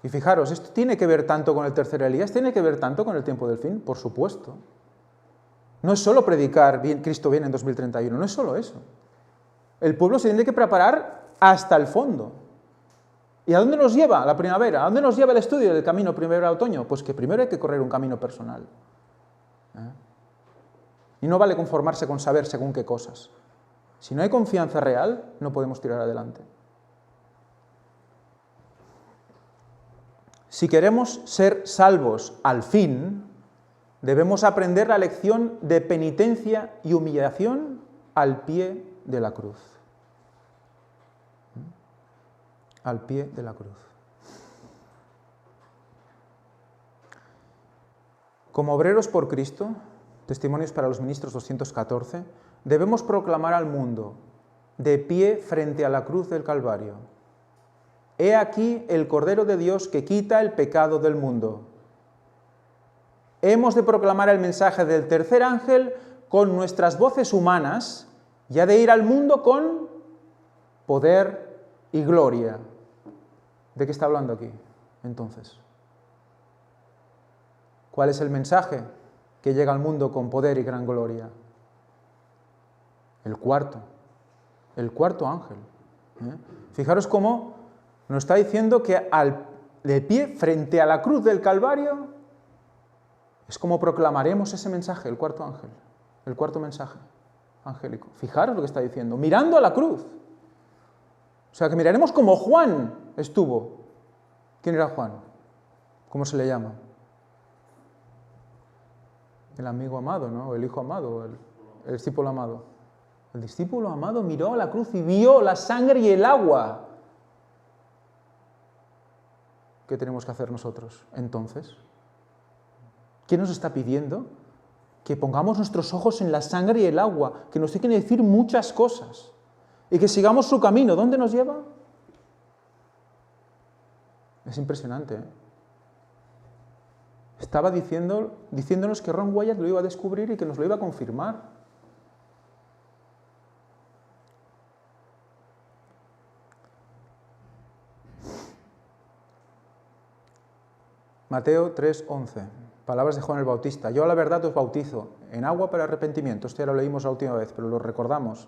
Y fijaros, ¿esto tiene que ver tanto con el tercer Elías? ¿Tiene que ver tanto con el tiempo del fin? Por supuesto. No es solo predicar Cristo viene en 2031, no es solo eso. El pueblo se tiene que preparar hasta el fondo. ¿Y a dónde nos lleva la primavera? ¿A dónde nos lleva el estudio del camino primavera-otoño? Pues que primero hay que correr un camino personal. Y no vale conformarse con saber según qué cosas. Si no hay confianza real, no podemos tirar adelante. Si queremos ser salvos al fin, debemos aprender la lección de penitencia y humillación al pie de la cruz. Al pie de la cruz. Como obreros por Cristo, Testimonios para los Ministros 214, debemos proclamar al mundo, de pie frente a la cruz del Calvario: He aquí el Cordero de Dios que quita el pecado del mundo. Hemos de proclamar el mensaje del tercer ángel con nuestras voces humanas y ha de ir al mundo con poder y gloria. ¿De qué está hablando aquí, entonces? ¿Cuál es el mensaje que llega al mundo con poder y gran gloria? El cuarto ángel. Fijaros cómo nos está diciendo que de pie frente a la cruz del Calvario es como proclamaremos ese mensaje, el cuarto ángel, el cuarto mensaje angélico. Fijaros lo que está diciendo, mirando a la cruz. O sea, que miraremos como Juan estuvo. ¿Quién era Juan? ¿Cómo se le llama? El amigo amado, ¿no? El hijo amado, el discípulo amado. El discípulo amado miró a la cruz y vio la sangre y el agua. ¿Qué tenemos que hacer nosotros entonces? ¿Qué nos está pidiendo? Que pongamos nuestros ojos en la sangre y el agua, que nos tiene que decir muchas cosas, y que sigamos su camino. ¿Dónde nos lleva? Es impresionante, ¿eh? Estaba diciéndonos que Ron Wyatt lo iba a descubrir y que nos lo iba a confirmar. Mateo 3:11, palabras de Juan el Bautista. Yo a la verdad os bautizo en agua para arrepentimiento. Esto ya lo leímos la última vez, pero lo recordamos.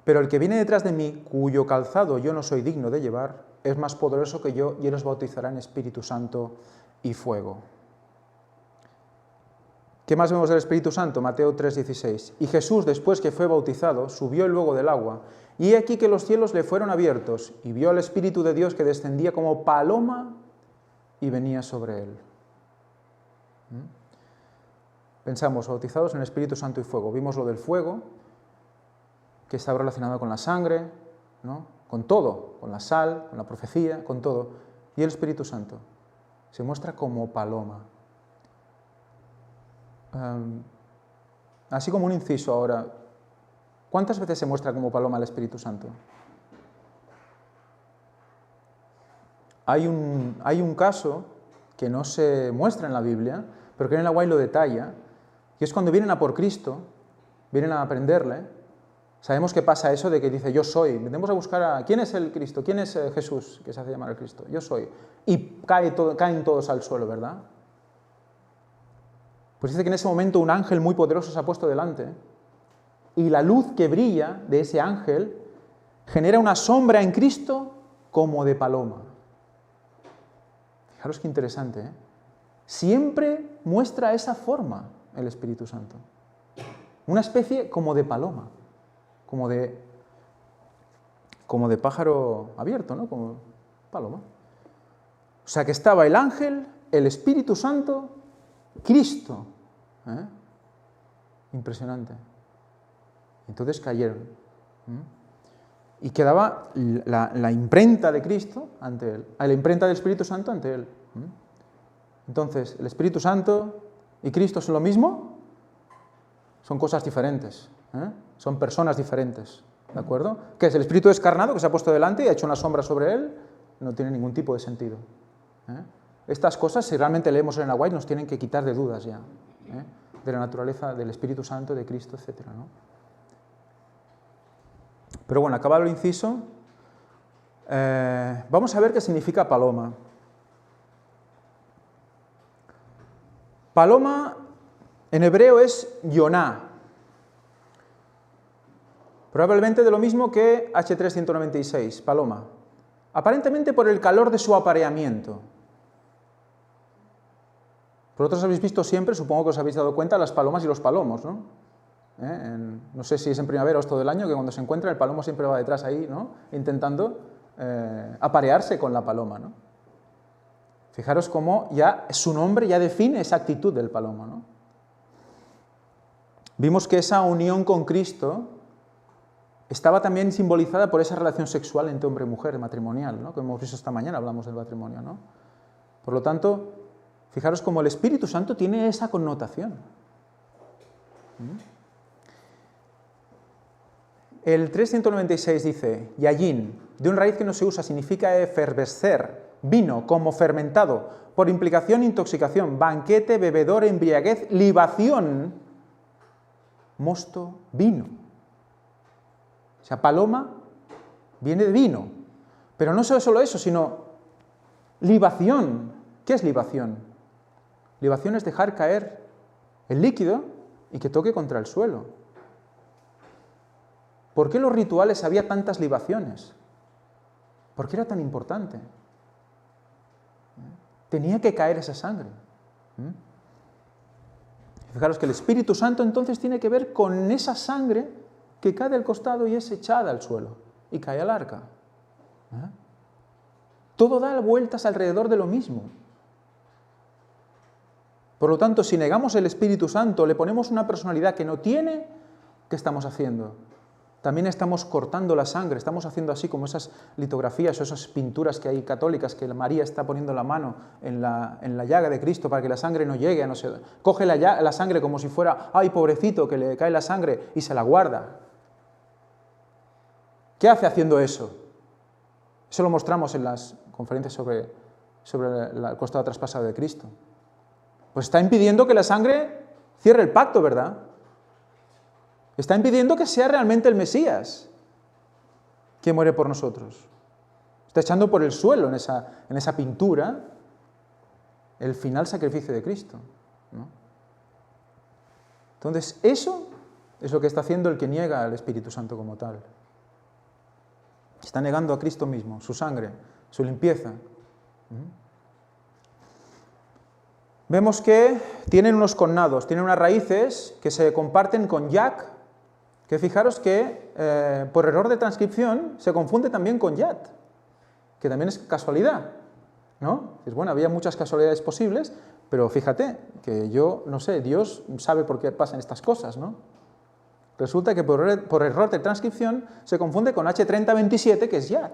Pero el que viene detrás de mí, cuyo calzado yo no soy digno de llevar, es más poderoso que yo y él os bautizará en Espíritu Santo y fuego. ¿Qué más vemos del Espíritu Santo? Mateo 3:16. Y Jesús, después que fue bautizado, subió luego del agua, y he aquí que los cielos le fueron abiertos, y vio al Espíritu de Dios que descendía como paloma y venía sobre él. Pensamos, bautizados en el Espíritu Santo y fuego. Vimos lo del fuego, que estaba relacionado con la sangre, ¿no? Con todo, con la sal, con la profecía, con todo. Y el Espíritu Santo se muestra como paloma. Así como un inciso ahora, ¿cuántas veces se muestra como paloma el Espíritu Santo? Hay un caso que no se muestra en la Biblia, pero que en el White lo detalla, y es cuando vienen a por Cristo, vienen a aprenderle. Sabemos que pasa eso de que dice, yo soy. Vendemos a buscar a quién es el Cristo, quién es Jesús, que se hace llamar el Cristo. Yo soy. Y caen todos al suelo, ¿verdad? Pues dice que en ese momento un ángel muy poderoso se ha puesto delante, y la luz que brilla de ese ángel genera una sombra en Cristo como de paloma. Fijaros qué interesante, ¿eh? Siempre muestra esa forma el Espíritu Santo. Una especie como de paloma, como de pájaro abierto, ¿no? Como paloma. O sea que estaba el ángel, el Espíritu Santo, Cristo. Impresionante. Entonces cayeron. Y quedaba la imprenta de Cristo ante él, la imprenta del Espíritu Santo ante él. Entonces, ¿el Espíritu Santo y Cristo son lo mismo? Son cosas diferentes, son personas diferentes. ¿de acuerdo? ¿Qué es el espíritu descarnado que se ha puesto delante y ha hecho una sombra sobre él? No tiene ningún tipo de sentido. Estas cosas, si realmente leemos en Ellen White, nos tienen que quitar de dudas ya, de la naturaleza del Espíritu Santo, de Cristo, etc., ¿no? Pero bueno, acabado el inciso, vamos a ver qué significa paloma. Paloma en hebreo es yoná, probablemente de lo mismo que H396, paloma, aparentemente por el calor de su apareamiento. Vosotros habéis visto siempre, supongo que os habéis dado cuenta, las palomas y los palomos, ¿no? No sé si es en primavera o es todo el año, que cuando se encuentra el palomo siempre va detrás ahí, ¿no? Intentando aparearse con la paloma, ¿no? Fijaros cómo ya su nombre ya define esa actitud del palomo, ¿no? Vimos que esa unión con Cristo estaba también simbolizada por esa relación sexual entre hombre y mujer, matrimonial, ¿no? Que hemos visto esta mañana, hablamos del matrimonio, ¿no? Por lo tanto, fijaros cómo el Espíritu Santo tiene esa connotación. El 396 dice, yayin, de una raíz que no se usa, significa efervescer, vino, como fermentado, por implicación, intoxicación, banquete, bebedor, embriaguez, libación, mosto, vino. O sea, paloma viene de vino, pero no solo eso, sino libación. ¿Qué es libación? Libación es dejar caer el líquido y que toque contra el suelo. ¿Por qué en los rituales había tantas libaciones? ¿Por qué era tan importante? Tenía que caer esa sangre. Fijaros que el Espíritu Santo entonces tiene que ver con esa sangre que cae del costado y es echada al suelo y cae al arca. Todo da vueltas alrededor de lo mismo. Por lo tanto, si negamos el Espíritu Santo, le ponemos una personalidad que no tiene, ¿qué estamos haciendo? También estamos cortando la sangre, estamos haciendo así como esas litografías o esas pinturas que hay católicas, que María está poniendo la mano en la llaga de Cristo para que la sangre no llegue, no sé, coge la sangre como si fuera, ¡ay, pobrecito, que le cae la sangre! Y se la guarda. ¿Qué hace haciendo eso? Eso lo mostramos en las conferencias sobre el costado traspasado de Cristo. Pues está impidiendo que la sangre cierre el pacto, ¿verdad? Está impidiendo que sea realmente el Mesías que muere por nosotros. Está echando por el suelo en esa pintura el final sacrificio de Cristo, ¿no? Entonces, eso es lo que está haciendo el que niega al Espíritu Santo como tal. Está negando a Cristo mismo, su sangre, su limpieza. Vemos que tienen unos connados, tienen unas raíces que se comparten con yak, que fijaros que por error de transcripción se confunde también con yat, que también es casualidad, ¿no? Es bueno, había muchas casualidades posibles, pero fíjate que yo, no sé, Dios sabe por qué pasan estas cosas, ¿no? Resulta que por error de transcripción se confunde con H3027, que es yat,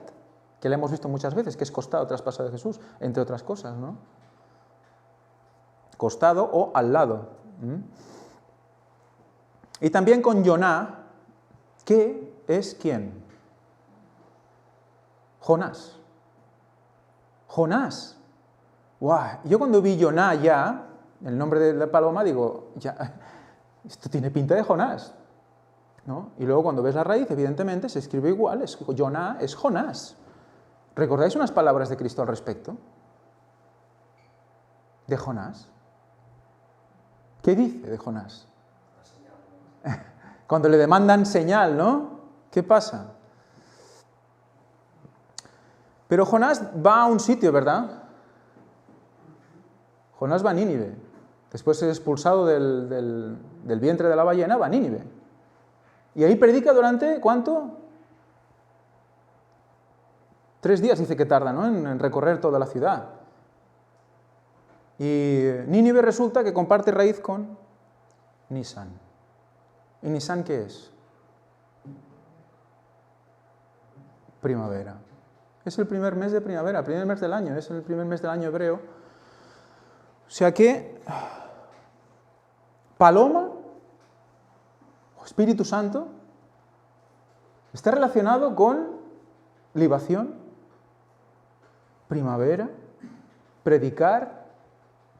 que le hemos visto muchas veces, que es costado traspasado de Jesús, entre otras cosas, ¿no? Costado o al lado. Y también con Yoná, que es ¿quién? Jonás. Jonás. ¡Guau! Yo cuando vi Yoná ya, el nombre de la paloma, digo, ya, esto tiene pinta de Jonás, ¿no? Y luego cuando ves la raíz, evidentemente se escribe igual, Yoná es Jonás. ¿Recordáis unas palabras de Cristo al respecto? De Jonás. ¿Qué dice de Jonás? Cuando le demandan señal, ¿no? ¿Qué pasa? Pero Jonás va a un sitio, ¿verdad? Jonás va a Nínive. Después es expulsado del vientre de la ballena, va a Nínive. Y ahí predica durante, ¿cuánto? 3 días dice que tarda, ¿no? En recorrer toda la ciudad. Y Nínive resulta que comparte raíz con Nisan. ¿Y Nisan qué es? Primavera. Es el primer mes de primavera, el primer mes del año, es el primer mes del año hebreo. O sea que paloma o Espíritu Santo Está relacionado con libación, primavera, predicar.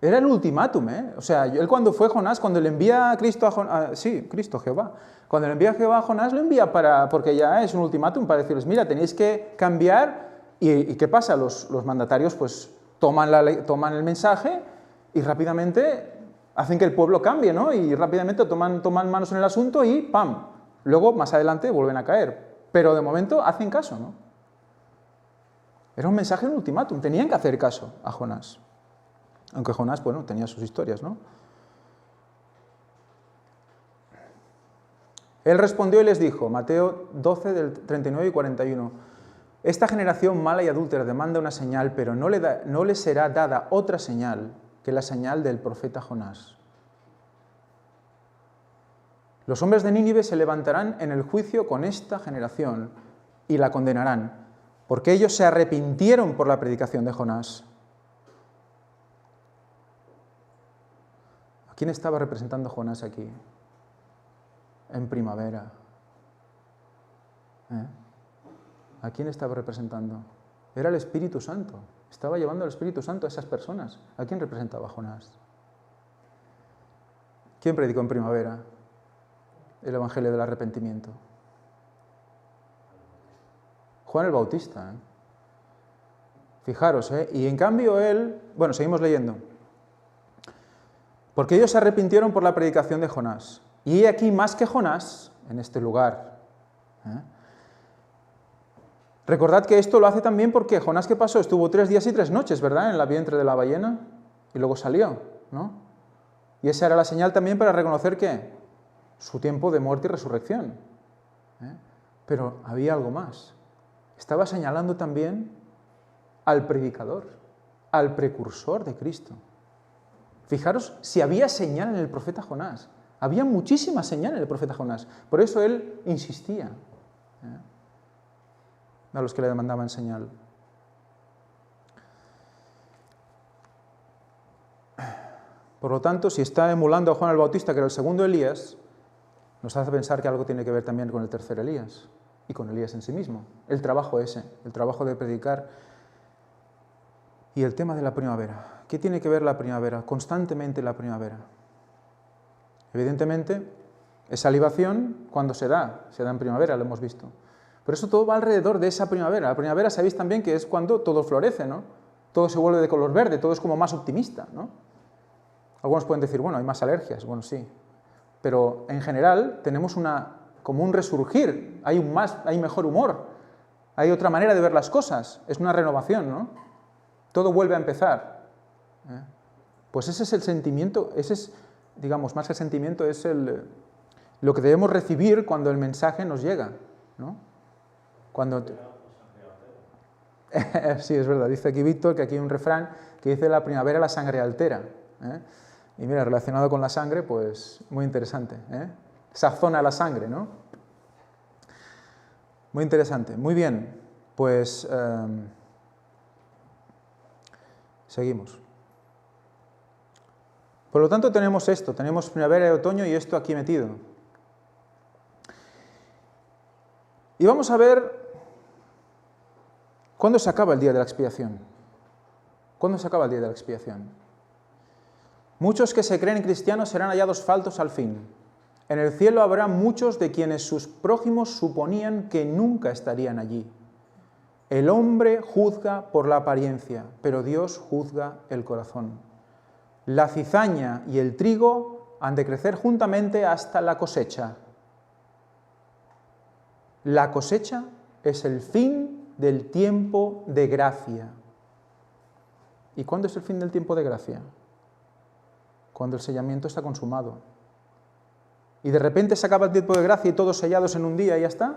Era el ultimátum, ¿eh? O sea, él cuando fue Jonás, cuando le envía a Cristo a Jonás, Cristo, Jehová, cuando le envía a Jehová a Jonás, lo envía porque ya es un ultimátum para decirles, mira, tenéis que cambiar, y ¿qué pasa? Los mandatarios pues toman el mensaje y rápidamente hacen que el pueblo cambie, ¿no? Y rápidamente toman manos en el asunto y ¡pam! Luego, más adelante, vuelven a caer. Pero de momento hacen caso, ¿no? Era un mensaje, un ultimátum, tenían que hacer caso a Jonás. Aunque Jonás, bueno, tenía sus historias, ¿no? Él respondió y les dijo, Mateo 12, del 39 y 41, esta generación mala y adúltera demanda una señal, pero no le será dada otra señal que la señal del profeta Jonás. Los hombres de Nínive se levantarán en el juicio con esta generación y la condenarán, porque ellos se arrepintieron por la predicación de Jonás. ¿A quién estaba representando Jonás aquí? En primavera. ¿A quién estaba representando? Era el Espíritu Santo. Estaba llevando el Espíritu Santo a esas personas. ¿A quién representaba Jonás? ¿Quién predicó en primavera el Evangelio del arrepentimiento? Juan el Bautista. Fijaros, y en cambio él... Bueno, seguimos leyendo. Porque ellos se arrepintieron por la predicación de Jonás. Y he aquí más que Jonás en este lugar. Recordad que esto lo hace también porque Jonás, ¿qué pasó? Estuvo 3 días y 3 noches, ¿verdad? En la vientre de la ballena y luego salió, ¿no? Y esa era la señal también para reconocer que su tiempo de muerte y resurrección. Pero había algo más. Estaba señalando también al predicador, al precursor de Cristo. Fijaros si había señal en el profeta Jonás. Había muchísima señal en el profeta Jonás. Por eso él insistía a los que le demandaban señal. Por lo tanto, si está emulando a Juan el Bautista, que era el segundo Elías, nos hace pensar que algo tiene que ver también con el tercer Elías y con Elías en sí mismo. El trabajo ese, el trabajo de predicar y el tema de la primavera. ¿Qué tiene que ver la primavera? Constantemente la primavera. Evidentemente, esa libación, cuando se da en primavera, lo hemos visto. Por eso todo va alrededor de esa primavera. La primavera sabéis también que es cuando todo florece, ¿no? Todo se vuelve de color verde, todo es como más optimista, ¿no? Algunos pueden decir, bueno, hay más alergias, bueno, sí. Pero en general tenemos como un resurgir, hay mejor humor, hay otra manera de ver las cosas, es una renovación, ¿no? Todo vuelve a empezar. Pues ese es el sentimiento, ese es, digamos, más que el sentimiento, es lo que debemos recibir cuando el mensaje nos llega, ¿no? Cuando... Sí, es verdad, dice aquí Víctor que aquí hay un refrán que dice la primavera la sangre altera. Y mira, relacionado con la sangre, pues muy interesante. Sazona la sangre, ¿no? Muy interesante, muy bien. Pues seguimos. Por lo tanto tenemos esto, tenemos primavera y otoño y esto aquí metido. Y vamos a ver cuándo se acaba el día de la expiación. ¿Cuándo se acaba el día de la expiación? Muchos que se creen cristianos serán hallados faltos al fin. En el cielo habrá muchos de quienes sus prójimos suponían que nunca estarían allí. El hombre juzga por la apariencia, pero Dios juzga el corazón. La cizaña y el trigo han de crecer juntamente hasta la cosecha. La cosecha es el fin del tiempo de gracia. ¿Y cuándo es el fin del tiempo de gracia? Cuando el sellamiento está consumado. Y de repente se acaba el tiempo de gracia y todos sellados en un día y ya está.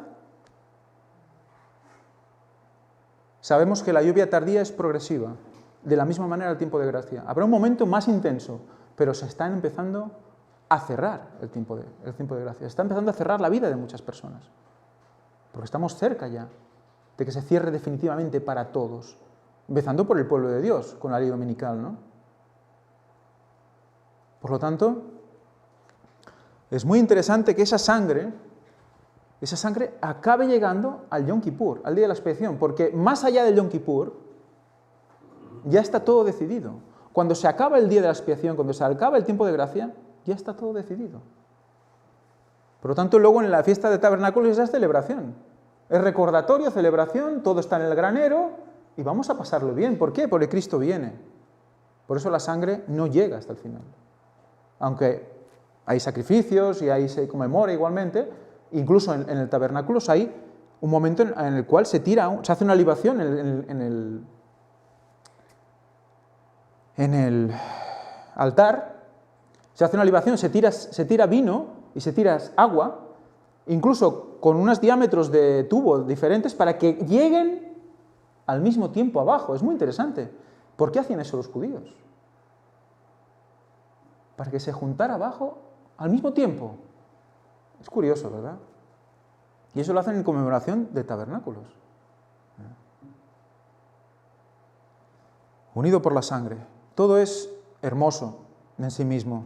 Sabemos que la lluvia tardía es progresiva. De la misma manera el tiempo de gracia. Habrá un momento más intenso, pero se está empezando a cerrar el tiempo de gracia. Se está empezando a cerrar la vida de muchas personas. Porque estamos cerca ya de que se cierre definitivamente para todos. Empezando por el pueblo de Dios, con la ley dominical, ¿no? Por lo tanto, es muy interesante que esa sangre esa sangre acabe llegando al Yom Kippur, al día de la expiación, porque más allá del Yom Kippur ya está todo decidido. Cuando se acaba el día de la expiación, cuando se acaba el tiempo de gracia, ya está todo decidido. Por lo tanto, luego en la fiesta de tabernáculos ya es celebración. Es recordatorio, celebración, todo está en el granero y vamos a pasarlo bien. ¿Por qué? Porque Cristo viene. Por eso la sangre no llega hasta el final. Aunque hay sacrificios y ahí se conmemora igualmente, incluso en el tabernáculo hay un momento en el cual se hace una libación en el altar, se hace una libación, se tira vino y se tira agua, incluso con unos diámetros de tubo diferentes para que lleguen al mismo tiempo abajo. Es muy interesante. ¿Por qué hacían eso los judíos? Para que se juntara abajo al mismo tiempo. Es curioso, ¿verdad? Y eso lo hacen en conmemoración de tabernáculos. Unido por la sangre. Todo es hermoso en sí mismo.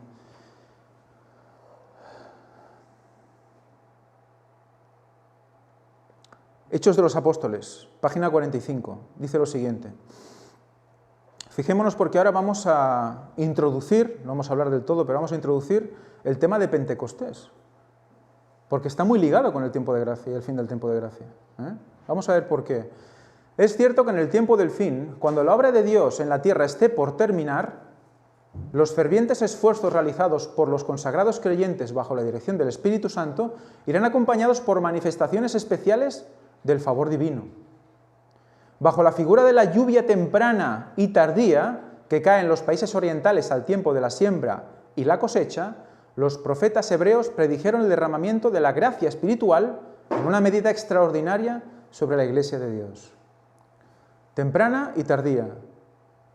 Hechos de los Apóstoles, página 45, dice lo siguiente. Fijémonos porque ahora vamos a introducir, no vamos a hablar del todo, pero vamos a introducir el tema de Pentecostés. Porque está muy ligado con el tiempo de gracia y el fin del tiempo de gracia. Vamos a ver por qué. Es cierto que en el tiempo del fin, cuando la obra de Dios en la tierra esté por terminar, los fervientes esfuerzos realizados por los consagrados creyentes bajo la dirección del Espíritu Santo irán acompañados por manifestaciones especiales del favor divino. Bajo la figura de la lluvia temprana y tardía que cae en los países orientales al tiempo de la siembra y la cosecha, los profetas hebreos predijeron el derramamiento de la gracia espiritual en una medida extraordinaria sobre la Iglesia de Dios. Temprana y tardía.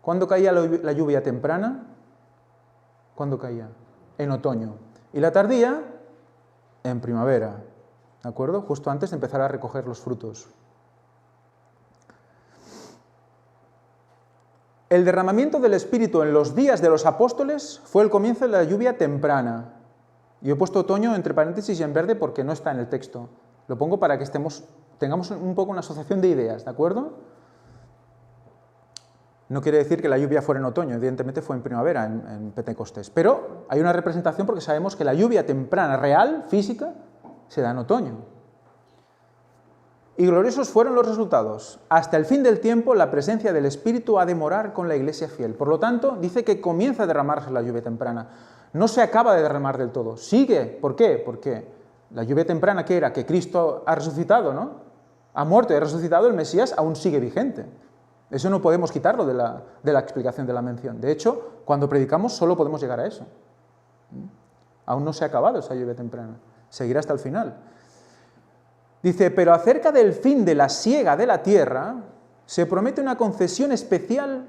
¿Cuándo caía la lluvia temprana? ¿Cuándo caía? En otoño. Y la tardía, en primavera. ¿De acuerdo? Justo antes de empezar a recoger los frutos. El derramamiento del Espíritu en los días de los apóstoles fue el comienzo de la lluvia temprana. Yo he puesto otoño entre paréntesis y en verde porque no está en el texto. Lo pongo para que tengamos un poco una asociación de ideas, ¿de acuerdo? No quiere decir que la lluvia fuera en otoño, evidentemente fue en primavera, en Pentecostés. Pero hay una representación porque sabemos que la lluvia temprana, real, física, se da en otoño. Y gloriosos fueron los resultados. Hasta el fin del tiempo, la presencia del Espíritu ha de morar con la Iglesia fiel. Por lo tanto, dice que comienza a derramarse la lluvia temprana. No se acaba de derramar del todo. Sigue. ¿Por qué? Porque la lluvia temprana, ¿qué era? Que Cristo ha resucitado, ¿no? Ha muerto y ha resucitado, el Mesías aún sigue vigente. Eso no podemos quitarlo de la explicación de la mención. De hecho, cuando predicamos solo podemos llegar a eso. Aún no se ha acabado esa lluvia temprana. Seguirá hasta el final. Dice, pero acerca del fin de la siega de la tierra, se promete una concesión especial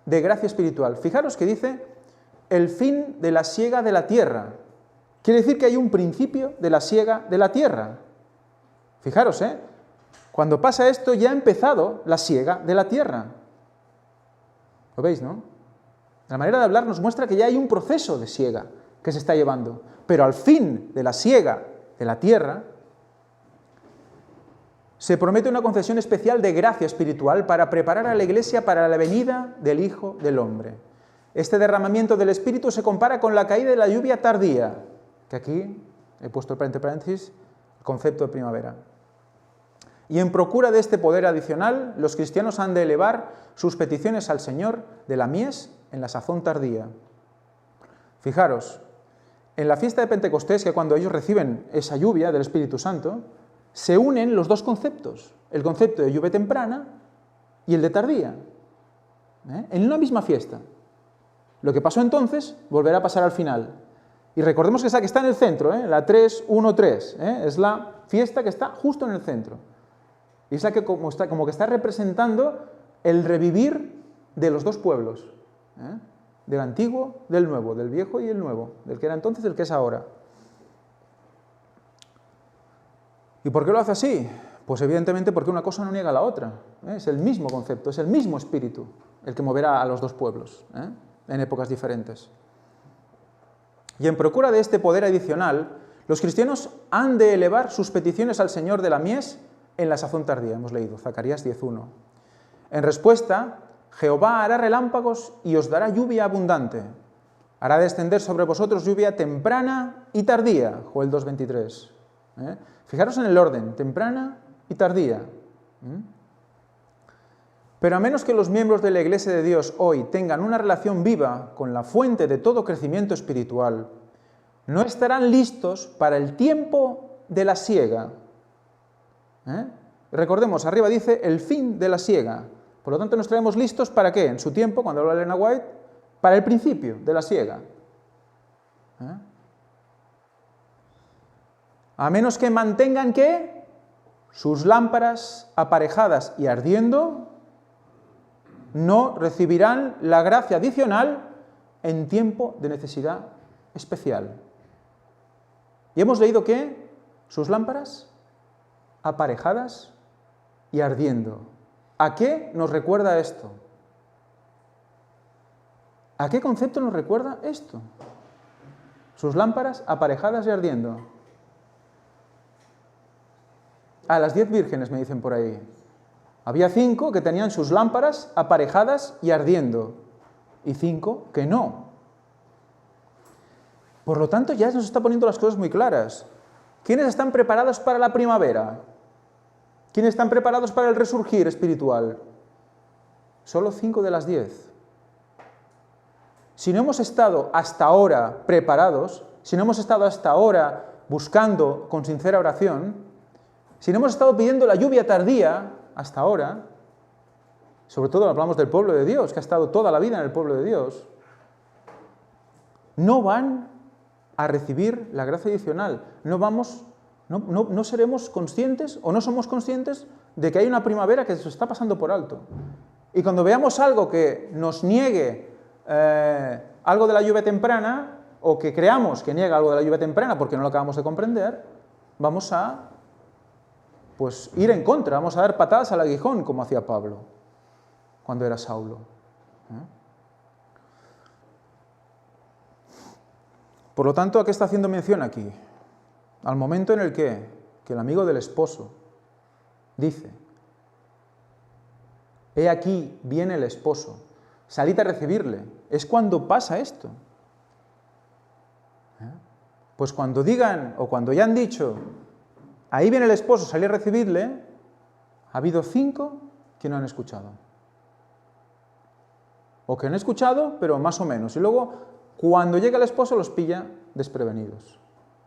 de gracia espiritual. Fijaros que dice, el fin de la siega de la tierra. Quiere decir que hay un principio de la siega de la tierra. Fijaros, cuando pasa esto ya ha empezado la siega de la tierra. ¿Lo veis, no? La manera de hablar nos muestra que ya hay un proceso de siega que se está llevando. Pero al fin de la siega de la tierra, se promete una concesión especial de gracia espiritual para preparar a la Iglesia para la venida del Hijo del Hombre. Este derramamiento del Espíritu se compara con la caída de la lluvia tardía, que aquí he puesto entre paréntesis el concepto de primavera. Y en procura de este poder adicional, los cristianos han de elevar sus peticiones al Señor de la mies en la sazón tardía. Fijaros, en la fiesta de Pentecostés, que cuando ellos reciben esa lluvia del Espíritu Santo, se unen los dos conceptos, el concepto de lluvia temprana y el de tardía, en una misma fiesta. Lo que pasó entonces volverá a pasar al final. Y recordemos que esa que está en el centro, la 3-1-3, es la fiesta que está justo en el centro. Y es la que como que está representando el revivir de los dos pueblos, del antiguo, del nuevo, del viejo y el nuevo, del que era entonces y del que es ahora. ¿Y por qué lo hace así? Pues evidentemente porque una cosa no niega a la otra. Es el mismo concepto, es el mismo espíritu el que moverá a los dos pueblos, en épocas diferentes. Y en procura de este poder adicional, Los cristianos han de elevar sus peticiones al Señor de la mies en la sazón tardía, hemos leído, Zacarías 10:1. En respuesta, Jehová hará relámpagos y os dará lluvia abundante. Hará descender sobre vosotros lluvia temprana y tardía, Joel 2:23. Fijaros en el orden, temprana y tardía. Pero a menos que los miembros de la Iglesia de Dios hoy tengan una relación viva con la fuente de todo crecimiento espiritual, no estarán listos para el tiempo de la siega. Recordemos, arriba dice el fin de la siega. Por lo tanto, nos traemos listos ¿para qué? En su tiempo, cuando habla Elena White, para el principio de la siega. A menos que mantengan, ¿qué? Sus lámparas aparejadas y ardiendo, no recibirán la gracia adicional en tiempo de necesidad especial. Y hemos leído que sus lámparas aparejadas y ardiendo. ¿A qué nos recuerda esto? ¿A qué concepto nos recuerda esto? Sus lámparas aparejadas y ardiendo. A las 10 vírgenes, me dicen por ahí. Había 5 que tenían sus lámparas aparejadas y ardiendo, y 5 que no. Por lo tanto, ya nos está poniendo las cosas muy claras. ¿Quiénes están preparados para la primavera? ¿Quiénes están preparados para el resurgir espiritual? Solo 5 de las 10. Si no hemos estado hasta ahora preparados, si no hemos estado hasta ahora buscando con sincera oración, si no hemos estado pidiendo la lluvia tardía hasta ahora, sobre todo hablamos del pueblo de Dios, que ha estado toda la vida en el pueblo de Dios, no van a recibir la gracia adicional. No seremos conscientes o no somos conscientes de que hay una primavera que se está pasando por alto. Y cuando veamos algo que nos niegue algo de la lluvia temprana, o que creamos que niega algo de la lluvia temprana porque no lo acabamos de comprender, vamos a ir en contra, vamos a dar patadas al aguijón, como hacía Pablo cuando era Saulo. Por lo tanto, ¿a qué está haciendo mención aquí? Al momento en el que el amigo del esposo dice: he aquí viene el esposo, salid a recibirle. Es cuando pasa esto. Pues cuando digan, o cuando ya han dicho, ahí viene el esposo, salid a recibirle, ha habido 5 que no han escuchado. O que han escuchado, pero más o menos. Y luego, cuando llega el esposo, los pilla desprevenidos.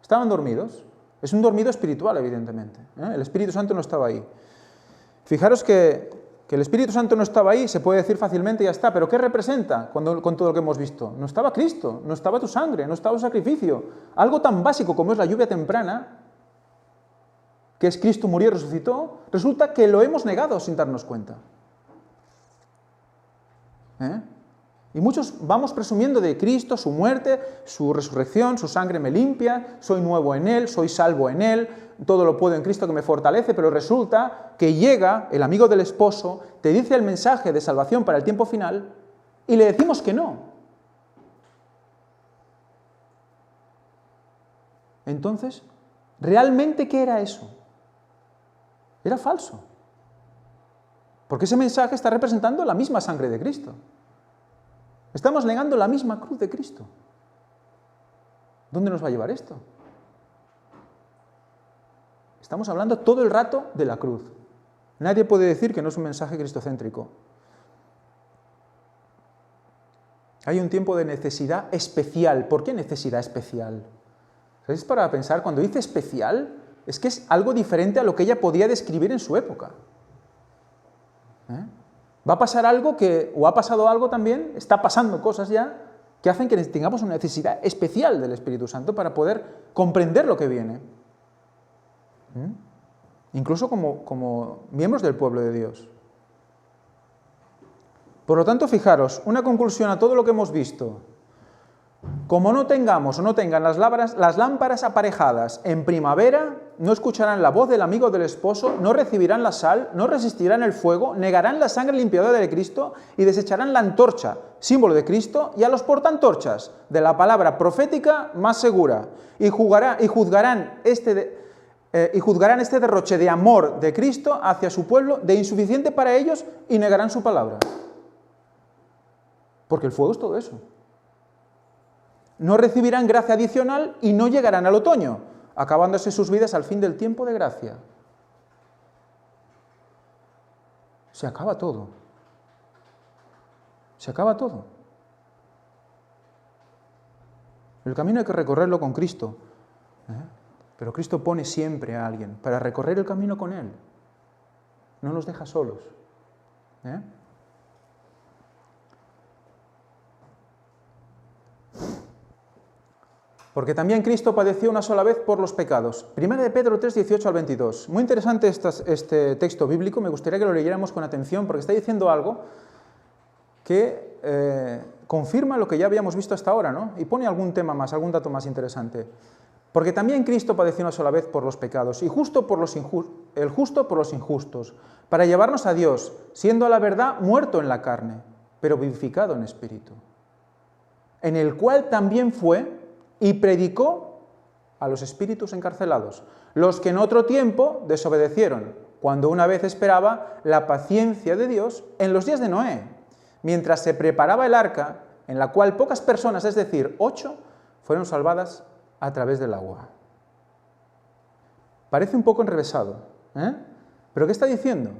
Estaban dormidos. Es un dormido espiritual, evidentemente. El Espíritu Santo no estaba ahí. Fijaros que el Espíritu Santo no estaba ahí, se puede decir fácilmente y ya está. ¿Pero qué representa con todo lo que hemos visto? No estaba Cristo, no estaba tu sangre, no estaba un sacrificio. Algo tan básico como es la lluvia temprana, que es Cristo murió y resucitó, resulta que lo hemos negado sin darnos cuenta. Y muchos vamos presumiendo de Cristo, su muerte, su resurrección, su sangre me limpia, soy nuevo en Él, soy salvo en Él, todo lo puedo en Cristo que me fortalece, pero resulta que llega el amigo del esposo, te dice el mensaje de salvación para el tiempo final y le decimos que no. Entonces, ¿realmente qué era eso? Era falso. Porque ese mensaje está representando la misma sangre de Cristo. Estamos negando la misma cruz de Cristo. ¿Dónde nos va a llevar esto? Estamos hablando todo el rato de la cruz. Nadie puede decir que no es un mensaje cristocéntrico. Hay un tiempo de necesidad especial. ¿Por qué necesidad especial? ¿Sabéis? Para pensar, cuando dice especial, es que es algo diferente a lo que ella podía describir en su época. Va a pasar algo o ha pasado algo también, está pasando cosas ya, que hacen que tengamos una necesidad especial del Espíritu Santo para poder comprender lo que viene. Incluso como miembros del pueblo de Dios. Por lo tanto, fijaros, una conclusión a todo lo que hemos visto. Como no tengamos o no tengan las lámparas aparejadas en primavera, no escucharán la voz del amigo del esposo, no recibirán la sal, no resistirán el fuego, negarán la sangre limpiadora de Cristo y desecharán la antorcha, símbolo de Cristo, y a los portaantorchas de la palabra profética más segura, y juzgarán este derroche de amor de Cristo hacia su pueblo de insuficiente para ellos y negarán su palabra. Porque el fuego es todo eso. No recibirán gracia adicional y no llegarán al otoño, acabándose sus vidas al fin del tiempo de gracia. Se acaba todo. Se acaba todo. El camino hay que recorrerlo con Cristo, pero Cristo pone siempre a alguien para recorrer el camino con Él. No nos deja solos. Porque también Cristo padeció una sola vez por los pecados. 1 de Pedro 3, 18 al 22. Muy interesante este texto bíblico, me gustaría que lo leyéramos con atención, porque está diciendo algo que confirma lo que ya habíamos visto hasta ahora, ¿no? Y pone algún tema más, algún dato más interesante. Porque también Cristo padeció una sola vez por los pecados, y el justo por los injustos, para llevarnos a Dios, siendo a la verdad muerto en la carne, pero vivificado en espíritu. En el cual también fue y predicó a los espíritus encarcelados, los que en otro tiempo desobedecieron, cuando una vez esperaba la paciencia de Dios en los días de Noé, mientras se preparaba el arca, en la cual pocas personas, es decir, 8, fueron salvadas a través del agua. Parece un poco enrevesado, ¿Pero qué está diciendo?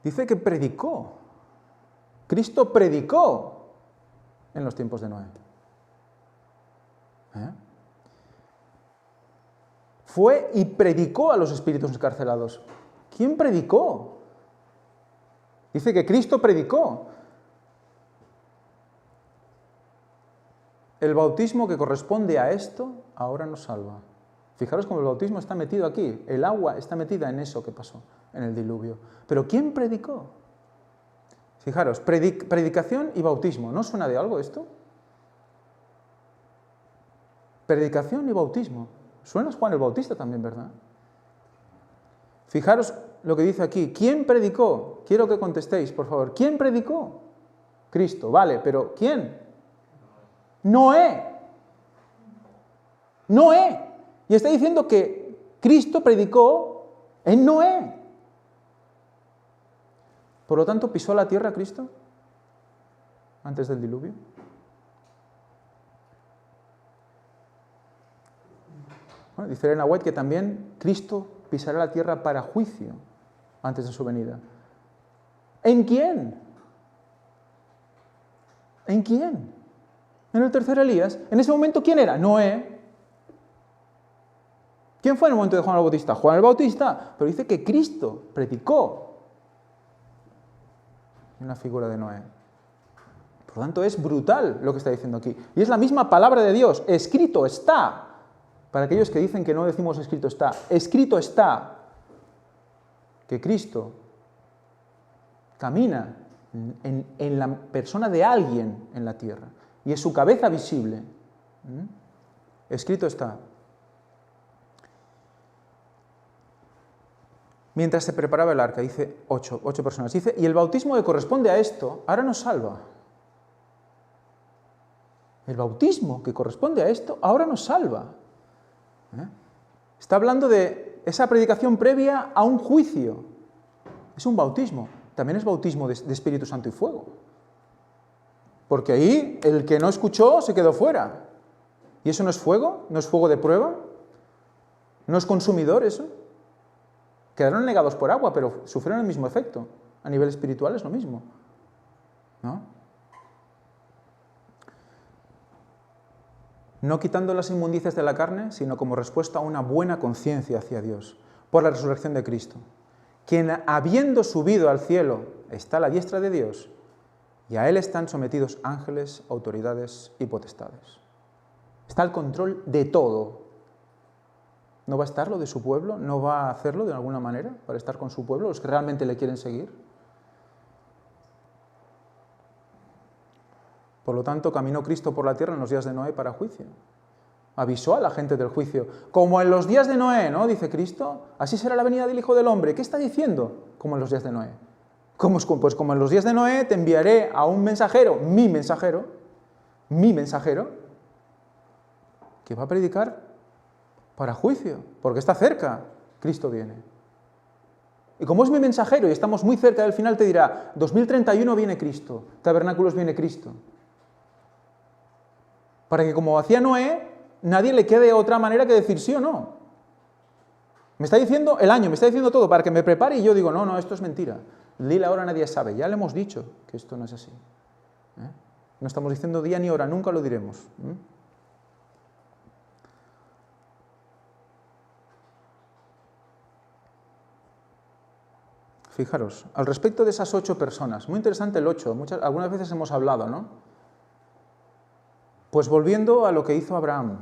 Dice que predicó. Cristo predicó en los tiempos de Noé. Fue y predicó a los espíritus encarcelados. ¿Quién predicó? Dice que Cristo predicó. El bautismo que corresponde a esto ahora nos salva. Fijaros cómo el bautismo está metido aquí. El agua está metida en eso que pasó, en el diluvio. Pero ¿quién predicó? Fijaros, predicación y bautismo. ¿No suena de algo esto? Predicación y bautismo. Suena a Juan el Bautista también, ¿verdad? Fijaros lo que dice aquí. ¿Quién predicó? Quiero que contestéis, por favor. ¿Quién predicó? Cristo, vale, pero ¿quién? Noé. Noé. Y está diciendo que Cristo predicó en Noé. Por lo tanto, ¿pisó la tierra Cristo antes del diluvio? Bueno, dice Elena White que también Cristo pisará la tierra para juicio antes de su venida. ¿En quién? ¿En quién? En el tercer Elías. En ese momento, ¿quién era? Noé. ¿Quién fue en el momento de Juan el Bautista? Juan el Bautista. Pero dice que Cristo predicó una figura de Noé. Por lo tanto, es brutal lo que está diciendo aquí. Y es la misma palabra de Dios. Escrito está. Para aquellos que dicen que no decimos escrito está. Escrito está que Cristo camina en la persona de alguien en la tierra. Y es su cabeza visible. Escrito está. Mientras se preparaba el arca, dice 8 personas. Dice, y el bautismo que corresponde a esto, ahora nos salva. El bautismo que corresponde a esto, ahora nos salva. Está hablando de esa predicación previa a un juicio. Es un bautismo. También es bautismo de Espíritu Santo y fuego. Porque ahí el que no escuchó se quedó fuera. ¿Y eso no es fuego? ¿No es fuego de prueba? ¿No es consumidor eso? Quedaron negados por agua, pero sufrieron el mismo efecto. A nivel espiritual es lo mismo, ¿no? No quitando las inmundicias de la carne, sino como respuesta a una buena conciencia hacia Dios, por la resurrección de Cristo, quien, habiendo subido al cielo, está a la diestra de Dios, y a Él están sometidos ángeles, autoridades y potestades. Está al control de todo. ¿No va a estar lo de su pueblo? ¿No va a hacerlo de alguna manera para estar con su pueblo, los que realmente le quieren seguir? Por lo tanto, caminó Cristo por la tierra en los días de Noé para juicio. Avisó a la gente del juicio. Como en los días de Noé, ¿no? Dice Cristo, así será la venida del Hijo del Hombre. ¿Qué está diciendo? Como en los días de Noé. Pues como en los días de Noé te enviaré a un mensajero, mi mensajero, que va a predicar para juicio, porque está cerca, Cristo viene. Y como es mi mensajero y estamos muy cerca del final, te dirá, 2031 viene Cristo, Tabernáculos viene Cristo. Para que como hacía Noé, nadie le quede otra manera que decir sí o no. Me está diciendo el año, me está diciendo todo, para que me prepare y yo digo, no, esto es mentira. Lila ahora nadie sabe, ya le hemos dicho que esto no es así. No estamos diciendo día ni hora, nunca lo diremos. Fijaros, al respecto de esas 8 personas, muy interesante el 8, algunas veces hemos hablado, ¿no? Pues volviendo a lo que hizo Abraham.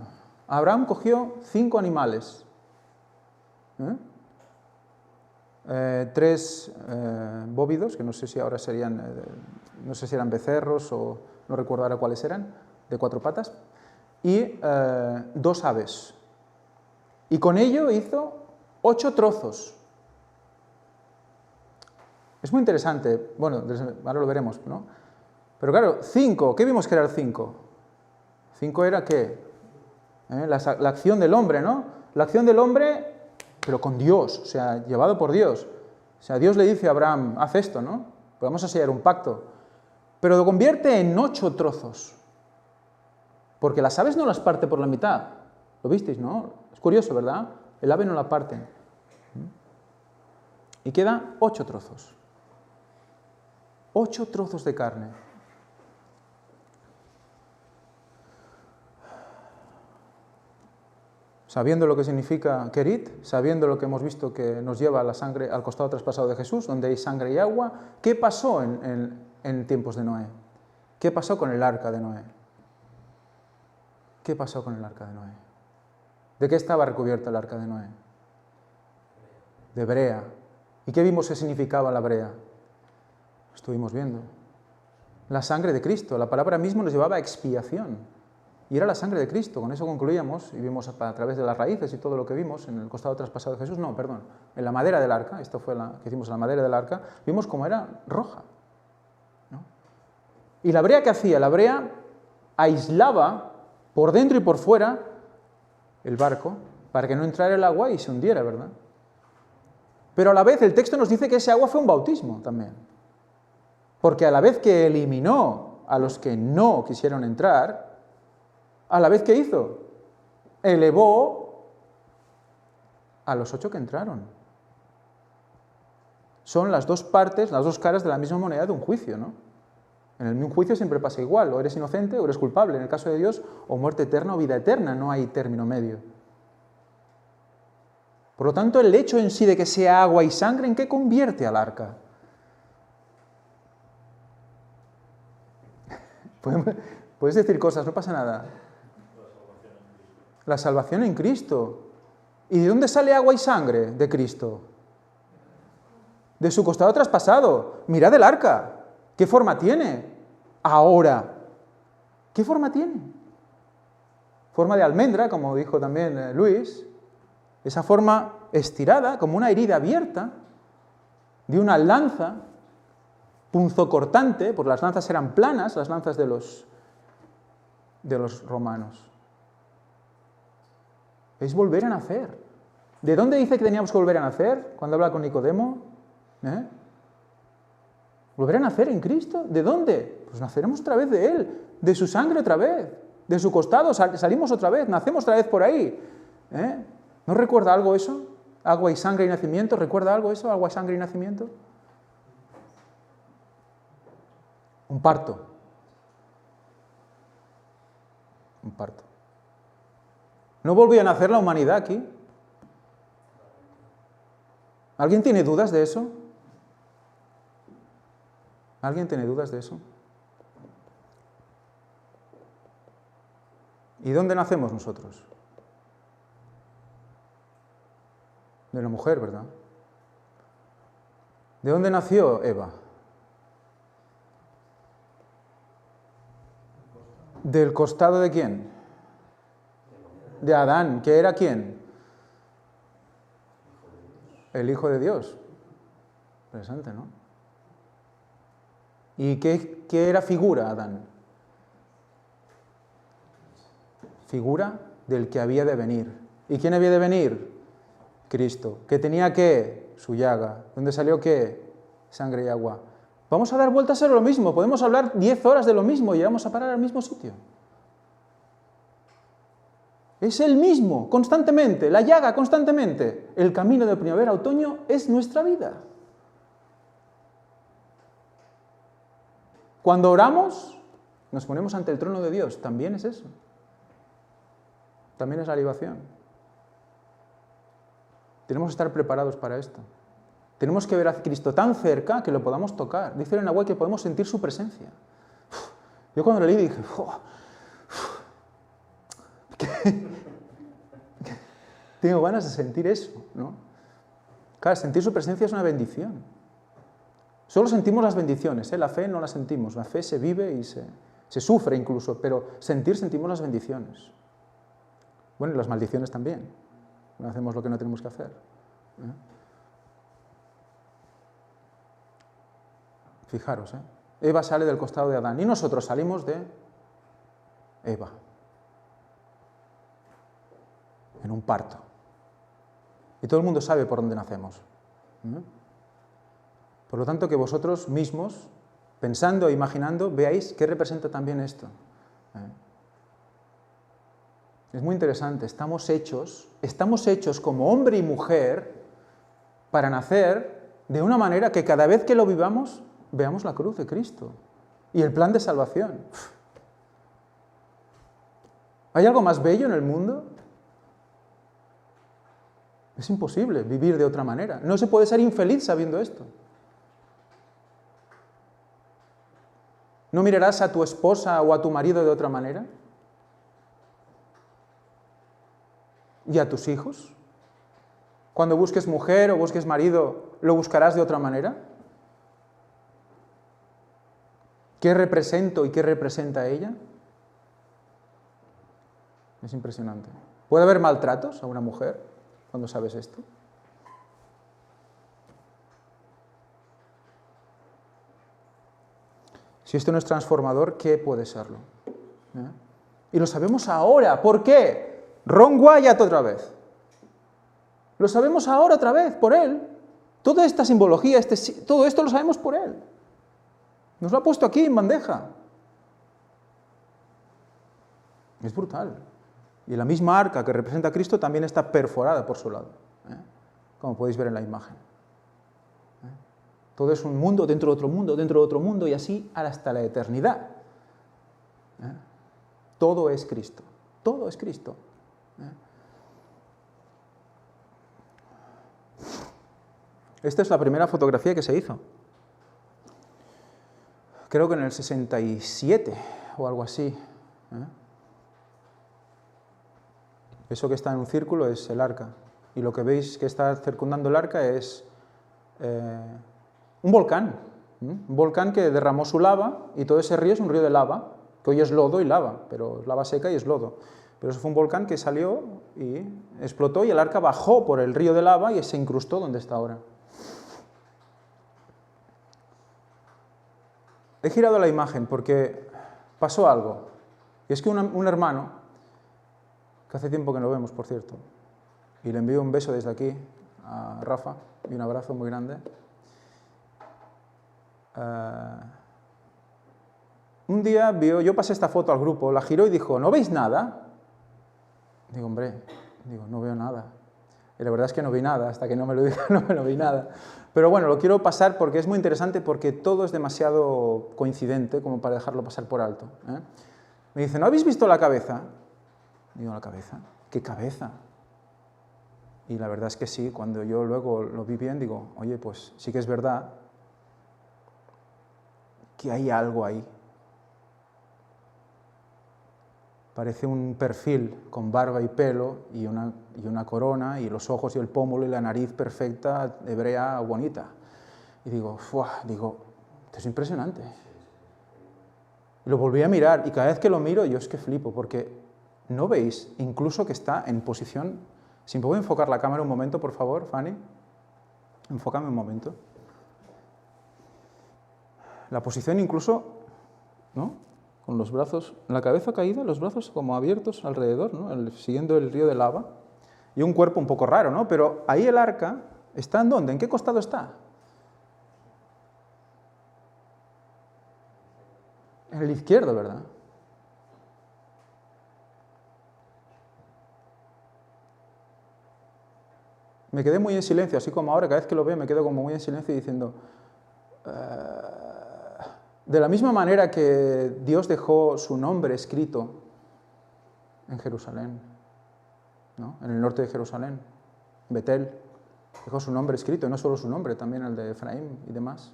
Abraham cogió 5 animales, 3 bóvidos, que no sé si ahora serían, no sé si eran becerros o no recuerdo ahora cuáles eran, de 4 patas, y 2 aves. Y con ello hizo 8 trozos. Es muy interesante, bueno, ahora lo veremos, ¿no? Pero claro, 5, ¿qué vimos que era el 5? 5 era ¿qué? La acción del hombre, ¿no? La acción del hombre, pero con Dios, o sea, llevado por Dios. O sea, Dios le dice a Abraham, haz esto, ¿no? Pues vamos a sellar un pacto. Pero lo convierte en 8 trozos. Porque las aves no las parte por la mitad. ¿Lo visteis, no? Es curioso, ¿verdad? El ave no la parte. Y quedan 8 trozos. 8 trozos de carne. Sabiendo lo que significa Kerit, sabiendo lo que hemos visto que nos lleva la sangre al costado traspasado de Jesús, donde hay sangre y agua, ¿qué pasó en tiempos de Noé? ¿Qué pasó con el arca de Noé? ¿Qué pasó con el arca de Noé? ¿De qué estaba recubierta el arca de Noé? De brea. ¿Y qué vimos que significaba la brea? Estuvimos viendo. La sangre de Cristo. La palabra mismo nos llevaba a expiación. Y era la sangre de Cristo. Con eso concluíamos y vimos a través de las raíces y todo lo que vimos en el costado traspasado de Jesús. No, perdón. En la madera del arca, esto fue la que hicimos en la madera del arca, vimos cómo era roja, ¿no? ¿Y la brea qué hacía? La brea aislaba por dentro y por fuera el barco para que no entrara el agua y se hundiera, ¿verdad? Pero a la vez el texto nos dice que ese agua fue un bautismo también. Porque a la vez que eliminó a los que no quisieron entrar, a la vez que hizo, elevó a los 8 que entraron. Son las 2 partes, las 2 caras de la misma moneda de un juicio, ¿no? En un juicio siempre pasa igual, o eres inocente o eres culpable. En el caso de Dios, o muerte eterna o vida eterna, no hay término medio. Por lo tanto, el hecho en sí de que sea agua y sangre, ¿en qué convierte al arca? Puedes decir cosas, no pasa nada. La salvación en Cristo. ¿Y de dónde sale agua y sangre? De Cristo. De su costado traspasado. Mirad el arca. ¿Qué forma tiene? Ahora. ¿Qué forma tiene? Forma de almendra, como dijo también Luis. Esa forma estirada, como una herida abierta, de una lanza punzocortante, porque las lanzas eran planas, las lanzas de los romanos. Es volver a nacer. ¿De dónde dice que teníamos que volver a nacer? Cuando habla con Nicodemo. ¿Volver a nacer en Cristo? ¿De dónde? Pues naceremos otra vez de Él, de su sangre otra vez, de su costado salimos otra vez, nacemos otra vez por ahí. ¿No recuerda algo eso? Agua y sangre y nacimiento, ¿recuerda algo eso? Agua, sangre y nacimiento. Un parto. Un parto. ¿No volvió a nacer la humanidad aquí? ¿Alguien tiene dudas de eso? ¿Alguien tiene dudas de eso? ¿Y dónde nacemos nosotros? De la mujer, ¿verdad? ¿De dónde nació Eva? ¿Del costado de quién? De Adán, que era quién? El Hijo de Dios. Interesante, ¿no? ¿Y qué era figura Adán? Figura del que había de venir. ¿Y quién había de venir? Cristo. ¿Que tenía qué? Su llaga. ¿Dónde salió qué? Sangre y agua. Vamos a dar vueltas a lo mismo. Podemos hablar 10 horas de lo mismo y vamos a parar al mismo sitio. Es el mismo, constantemente, la llaga constantemente. El camino de primavera-otoño es nuestra vida. Cuando oramos, nos ponemos ante el trono de Dios. También es eso. También es la libación. Tenemos que estar preparados para esto. Tenemos que ver a Cristo tan cerca que lo podamos tocar. Dice el Nahuatl que podemos sentir su presencia. Yo cuando lo leí dije, tengo ganas de sentir eso, ¿no? Claro, sentir su presencia es una bendición. Solo sentimos las bendiciones, ¿eh? La fe no la sentimos. La fe se vive y se sufre incluso, pero sentimos las bendiciones. Bueno, y las maldiciones también. No hacemos lo que no tenemos que hacer, ¿eh? Fijaros, Eva sale del costado de Adán y nosotros salimos de Eva. En un parto. Y todo el mundo sabe por dónde nacemos. Por lo tanto, que vosotros mismos, pensando e imaginando, veáis qué representa también esto. Es muy interesante. Estamos hechos como hombre y mujer para nacer de una manera que cada vez que lo vivamos, veamos la cruz de Cristo y el plan de salvación. ¿Hay algo más bello en el mundo? Es imposible vivir de otra manera. No se puede ser infeliz sabiendo esto. ¿No mirarás a tu esposa o a tu marido de otra manera? ¿Y a tus hijos? Cuando busques mujer o busques marido, ¿lo buscarás de otra manera? ¿Qué represento y qué representa ella? Es impresionante. ¿Puede haber maltratos a una mujer cuando sabes esto? Si esto no es transformador, ¿qué puede serlo? Y lo sabemos ahora. ¿Por qué? Ron Wyatt otra vez. Lo sabemos ahora otra vez, por él. Toda esta simbología, todo esto lo sabemos por él. Nos lo ha puesto aquí en bandeja. Es brutal. Y la misma arca que representa a Cristo también está perforada por su lado, como podéis ver en la imagen. Todo es un mundo dentro de otro mundo, dentro de otro mundo, y así hasta la eternidad. Todo es Cristo. Todo es Cristo. Esta es la primera fotografía que se hizo. Creo que en el 67 o algo así. Eso que está en un círculo es el arca. Y lo que veis que está circundando el arca es un volcán. Un volcán que derramó su lava y todo ese río es un río de lava, que hoy es lodo y lava, pero es lava seca y es lodo. Pero eso fue un volcán que salió y explotó y el arca bajó por el río de lava y se incrustó donde está ahora. He girado la imagen porque pasó algo. Y es que un hermano, que hace tiempo que no vemos, por cierto, y le envío un beso desde aquí a Rafa y un abrazo muy grande. Un día yo pasé esta foto al grupo, la giró y dijo, ¿no veis nada? Digo, hombre, no veo nada. Y la verdad es que no vi nada, hasta que no me lo dijo, no me lo vi nada. Pero bueno, lo quiero pasar porque es muy interesante, porque todo es demasiado coincidente como para dejarlo pasar por alto. Me dice, ¿no habéis visto la cabeza? Digo, ¿la cabeza? ¿Qué cabeza? Y la verdad es que sí, cuando yo luego lo vi bien, digo, oye, pues sí que es verdad que hay algo ahí. Parece un perfil con barba y pelo y una corona y los ojos y el pómulo y la nariz perfecta, hebrea, bonita. Y digo, esto es impresionante. Lo volví a mirar y cada vez que lo miro yo es que flipo, porque ¿no veis incluso que está en posición? Si me puedo enfocar la cámara un momento, por favor, Fanny. Enfócame un momento. La posición incluso, ¿no? Con los brazos, la cabeza caída, los brazos como abiertos alrededor, ¿no? Siguiendo el río de lava. Y un cuerpo un poco raro, ¿no? Pero ahí el arca, ¿está en dónde? ¿En qué costado está? En el izquierdo, ¿verdad? Me quedé muy en silencio, así como ahora, cada vez que lo veo me quedo como muy en silencio diciendo... de la misma manera que Dios dejó su nombre escrito en Jerusalén, ¿no? En el norte de Jerusalén, Betel, dejó su nombre escrito, y no solo su nombre, también el de Efraín y demás.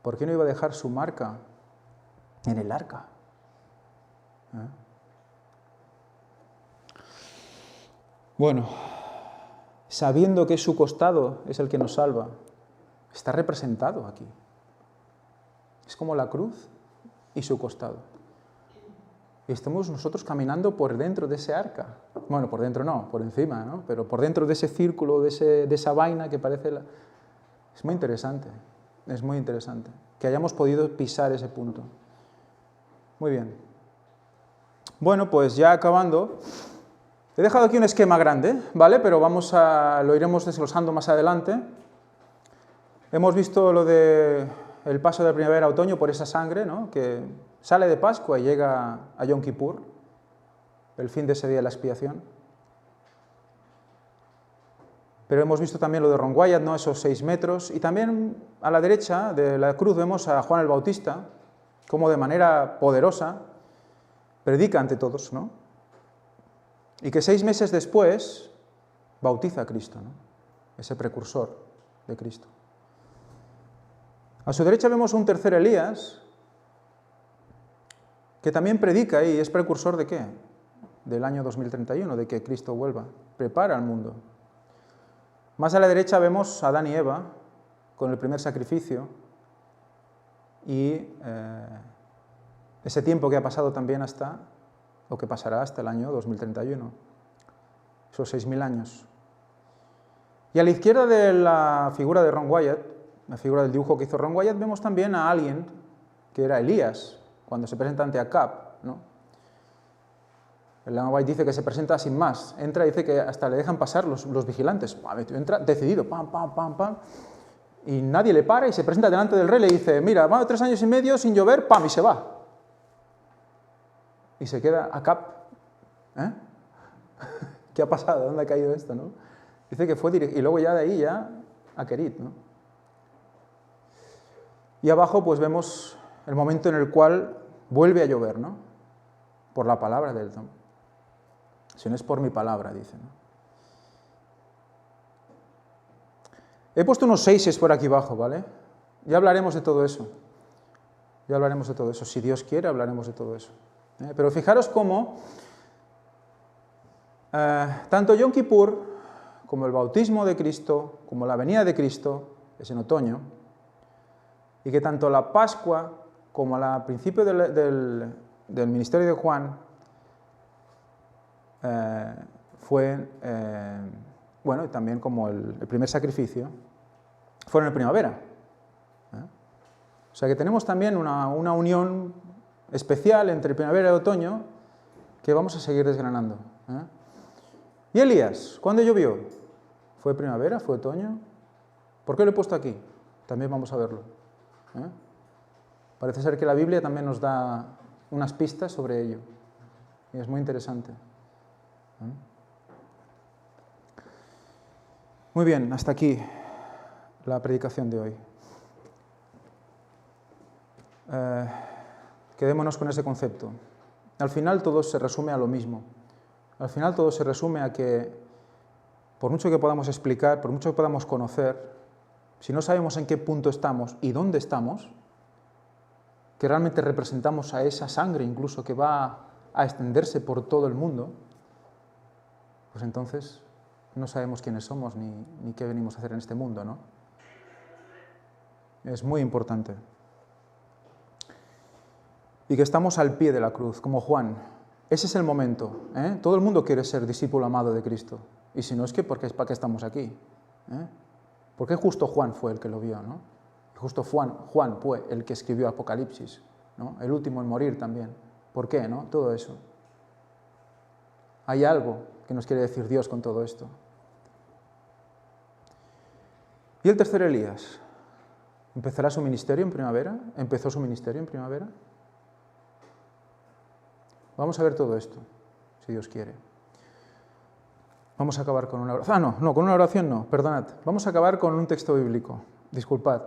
¿Por qué no iba a dejar su marca en el arca? Bueno, sabiendo que su costado es el que nos salva, está representado aquí. Es como la cruz y su costado. Y estamos nosotros caminando por dentro de ese arca. Bueno, por dentro no, por encima, ¿no? Pero por dentro de ese círculo, de esa vaina que parece... Es muy interesante, que hayamos podido pisar ese punto. Muy bien. Bueno, pues ya acabando, he dejado aquí un esquema grande, ¿vale? Pero lo iremos desglosando más adelante. Hemos visto lo de el paso de primavera a otoño por esa sangre, ¿no? Que sale de Pascua y llega a Yom Kippur, el fin de ese día de la expiación. Pero hemos visto también lo de Ron Wyatt, ¿no? Esos 6 metros. Y también a la derecha de la cruz vemos a Juan el Bautista, como de manera poderosa predica ante todos, ¿no? Y que 6 meses después bautiza a Cristo, ¿no? Ese precursor de Cristo. A su derecha vemos un tercer Elías, que también predica y es precursor ¿de qué? Del año 2031, de que Cristo vuelva, prepara al mundo. Más a la derecha vemos a Adán y Eva con el primer sacrificio y ese tiempo que ha pasado también hasta, o que pasará hasta el año 2031, esos 6.000 años. Y a la izquierda de la figura de Ron Wyatt, la figura del dibujo que hizo Ron Wyatt, vemos también a alguien que era Elías, cuando se presenta ante Acab, ¿no? El Ron Wyatt dice que se presenta sin más, entra y dice que hasta le dejan pasar los vigilantes, entra decidido, pam, pam, pam, pam, y nadie le para y se presenta delante del rey y le dice, mira, va 3 años y medio sin llover, pam, y se va. Y se queda Acab, ¿eh? ¿Qué ha pasado? ¿Dónde ha caído esto, no? Dice que fue y luego ya de ahí ya a Kerit, ¿no? Y abajo pues vemos el momento en el cual vuelve a llover, ¿no? Por la palabra del Tom. Si no es por mi palabra, dice, ¿no? He puesto unos 6 por aquí abajo, ¿vale? Ya hablaremos de todo eso. Ya hablaremos de todo eso. Si Dios quiere, hablaremos de todo eso. Pero fijaros cómo tanto Yom Kippur como el bautismo de Cristo, como la venida de Cristo, es en otoño, y que tanto la Pascua como al principio del ministerio de Juan fue, bueno, y también como el primer sacrificio, fueron en primavera. O sea que tenemos también una unión especial entre primavera y otoño que vamos a seguir desgranando. ¿Y Elías? ¿Cuándo llovió? ¿Fue primavera? ¿Fue otoño? ¿Por qué lo he puesto aquí? También vamos a verlo. Parece ser que la Biblia también nos da unas pistas sobre ello. Y es muy interesante. Muy bien, hasta aquí la predicación de hoy. Quedémonos con ese concepto. Al final todo se resume a lo mismo. Al final todo se resume a que, por mucho que podamos explicar, por mucho que podamos conocer, si no sabemos en qué punto estamos y dónde estamos, que realmente representamos a esa sangre incluso que va a extenderse por todo el mundo, pues entonces no sabemos quiénes somos ni qué venimos a hacer en este mundo, ¿no? Es muy importante. y que estamos al pie de la cruz, como Juan. Ese es el momento. Todo el mundo quiere ser discípulo amado de Cristo. Y si no es que, ¿para qué estamos aquí? ¿Por qué justo Juan fue el que lo vio, ¿no? Y justo Juan fue el que escribió Apocalipsis, ¿no? El último en morir también. ¿Por qué, no? Todo eso. Hay algo que nos quiere decir Dios con todo esto. ¿Y el tercer Elías? ¿Empezará su ministerio en primavera? ¿Empezó su ministerio en primavera? Vamos a ver todo esto, si Dios quiere. Vamos a acabar con una oración. Con una oración no, perdonad. Vamos a acabar con un texto bíblico. Disculpad.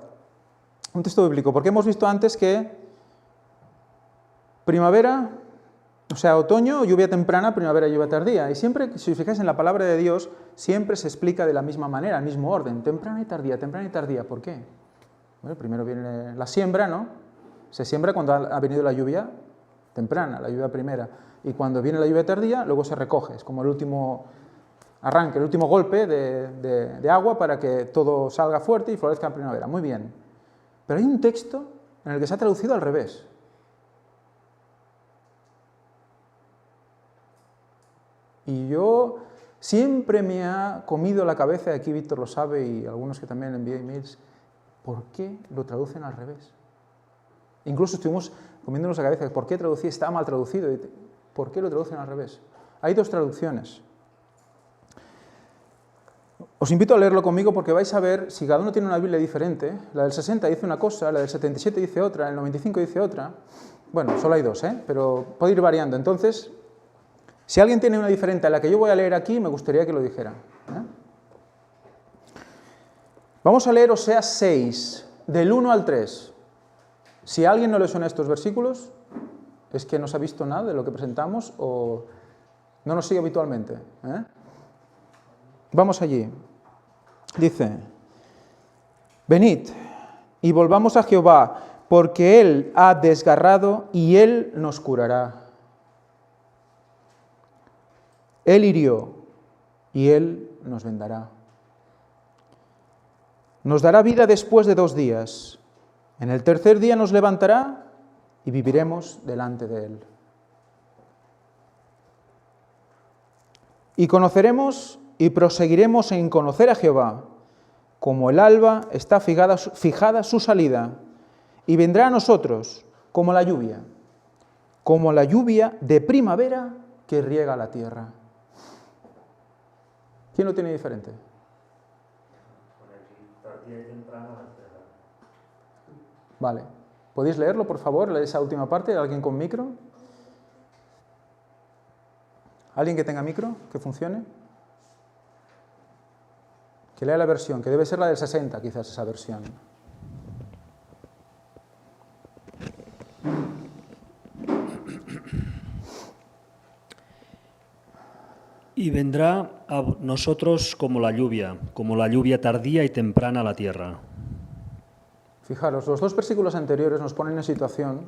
Un texto bíblico, porque hemos visto antes que primavera, o sea, otoño, lluvia temprana, primavera, lluvia tardía. Y siempre, si os fijáis en la palabra de Dios, siempre se explica de la misma manera, el mismo orden. Temprana y tardía, temprana y tardía. ¿Por qué? Bueno, primero viene la siembra, ¿no? Se siembra cuando ha venido la lluvia temprana, la lluvia primera. Y cuando viene la lluvia tardía, luego se recoge. Es como el último arranque, el último golpe de agua para que todo salga fuerte y florezca en primavera. Muy bien. Pero hay un texto en el que se ha traducido al revés. Y yo siempre me ha comido la cabeza, aquí Víctor lo sabe y algunos que también le envié emails, ¿por qué lo traducen al revés? Incluso estuvimos comiéndonos la cabeza, ¿por qué traducir? Está mal traducido. ¿Por qué lo traducen al revés? Hay dos traducciones. Os invito a leerlo conmigo porque vais a ver, si cada uno tiene una Biblia diferente, la del 60 dice una cosa, la del 77 dice otra, el 95 dice otra. Bueno, solo hay dos, pero puede ir variando. Entonces, si alguien tiene una diferente a la que yo voy a leer aquí, me gustaría que lo dijera. Vamos a leer Oseas 6, del 1 al 3. Si a alguien no le suena estos versículos, es que no se ha visto nada de lo que presentamos o no nos sigue habitualmente. Vamos allí. Dice, venid y volvamos a Jehová, porque Él ha desgarrado y Él nos curará. Él hirió y Él nos vendará. Nos dará vida después de 2 días. En el tercer día nos levantará y viviremos delante de Él. Y conoceremos y proseguiremos en conocer a Jehová, como el alba está fijada su salida, y vendrá a nosotros como la lluvia de primavera que riega la tierra. ¿Quién lo tiene diferente? Vale. ¿Podéis leerlo, por favor, esa última parte? ¿Alguien con micro? ¿Alguien que tenga micro, que funcione? Que lea la versión, que debe ser la del 60, quizás, esa versión. Y vendrá a nosotros como la lluvia tardía y temprana a la tierra. Fijaros, los 2 versículos anteriores nos ponen en situación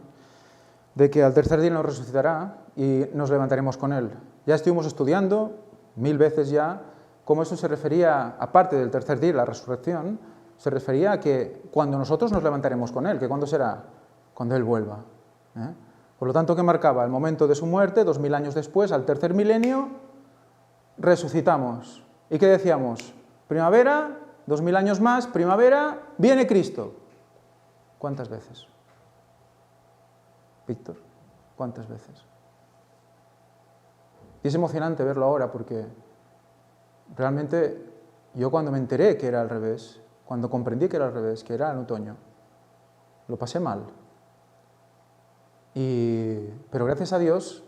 de que al tercer día nos resucitará y nos levantaremos con Él. Ya estuvimos estudiando 1000 veces ya cómo eso se refería, aparte del tercer día, la resurrección, se refería a que cuando nosotros nos levantaremos con Él, que ¿cuándo será? Cuando Él vuelva. Por lo tanto, ¿qué marcaba? El momento de su muerte, 2000 años después, al tercer milenio, resucitamos. ¿Y qué decíamos? Primavera, 2000 años más, primavera, viene Cristo. ¿Cuántas veces? Víctor, ¿cuántas veces? Y es emocionante verlo ahora porque realmente yo cuando me enteré que era al revés, cuando comprendí que era al revés, que era en otoño, lo pasé mal. Pero gracias a Dios,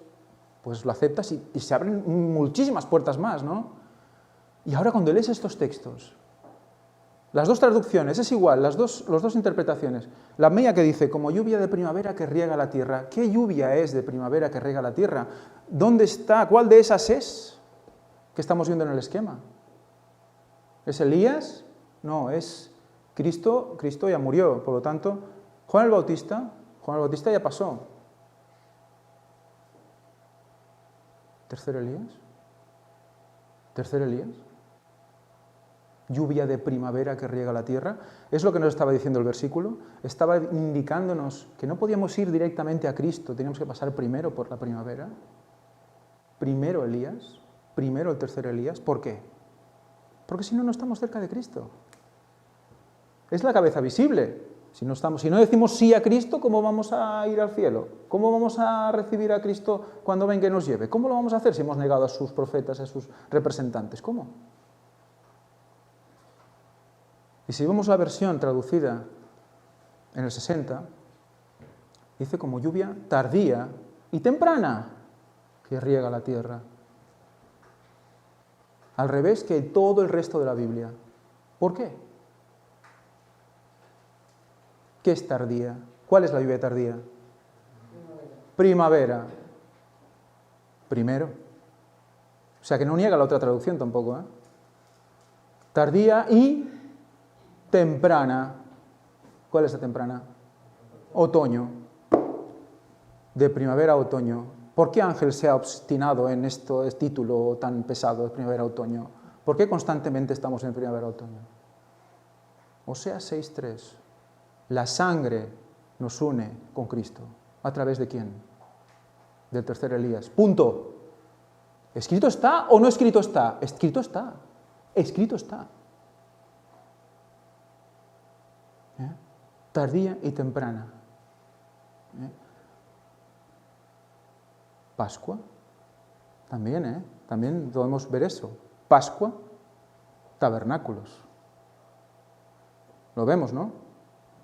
pues lo aceptas y se abren muchísimas puertas más, ¿no? Y ahora cuando lees estos textos, las 2 traducciones, es igual, las dos interpretaciones. La mía que dice, como lluvia de primavera que riega la tierra. ¿Qué lluvia es de primavera que riega la tierra? ¿Dónde está? ¿Cuál de esas es? ¿Qué estamos viendo en el esquema? ¿Es Elías? No, es Cristo. Cristo ya murió, por lo tanto, Juan el Bautista ya pasó. ¿Tercer Elías? ¿Tercer Elías? lluvia de primavera que riega la tierra. Es lo que nos estaba diciendo el versículo. Estaba indicándonos que no podíamos ir directamente a Cristo, teníamos que pasar primero por la primavera. Primero Elías, primero el tercer Elías. ¿Por qué? Porque si no, no estamos cerca de Cristo. Es la cabeza visible. Si no decimos sí a Cristo, ¿cómo vamos a ir al cielo? ¿Cómo vamos a recibir a Cristo cuando venga y nos lleve? ¿Cómo lo vamos a hacer si hemos negado a sus profetas, a sus representantes? ¿Cómo? Y si vemos la versión traducida en el 60, dice como lluvia tardía y temprana que riega la tierra. Al revés que todo el resto de la Biblia. ¿Por qué? ¿Qué es tardía? ¿Cuál es la lluvia tardía? Primavera. Primero. O sea que no niega la otra traducción tampoco, ¿eh? Tardía y temprana. ¿Cuál es la temprana? Otoño. De primavera a otoño. ¿Por qué Ángel se ha obstinado en este título tan pesado de primavera a otoño? ¿Por qué constantemente estamos en primavera a otoño? Oseas 6:3. La sangre nos une con Cristo. ¿A través de quién? Del tercer Elías. Punto. ¿Escrito está o no escrito está? Escrito está. Escrito está. Tardía y temprana. Pascua. También, También podemos ver eso. Pascua, tabernáculos. Lo vemos, ¿no?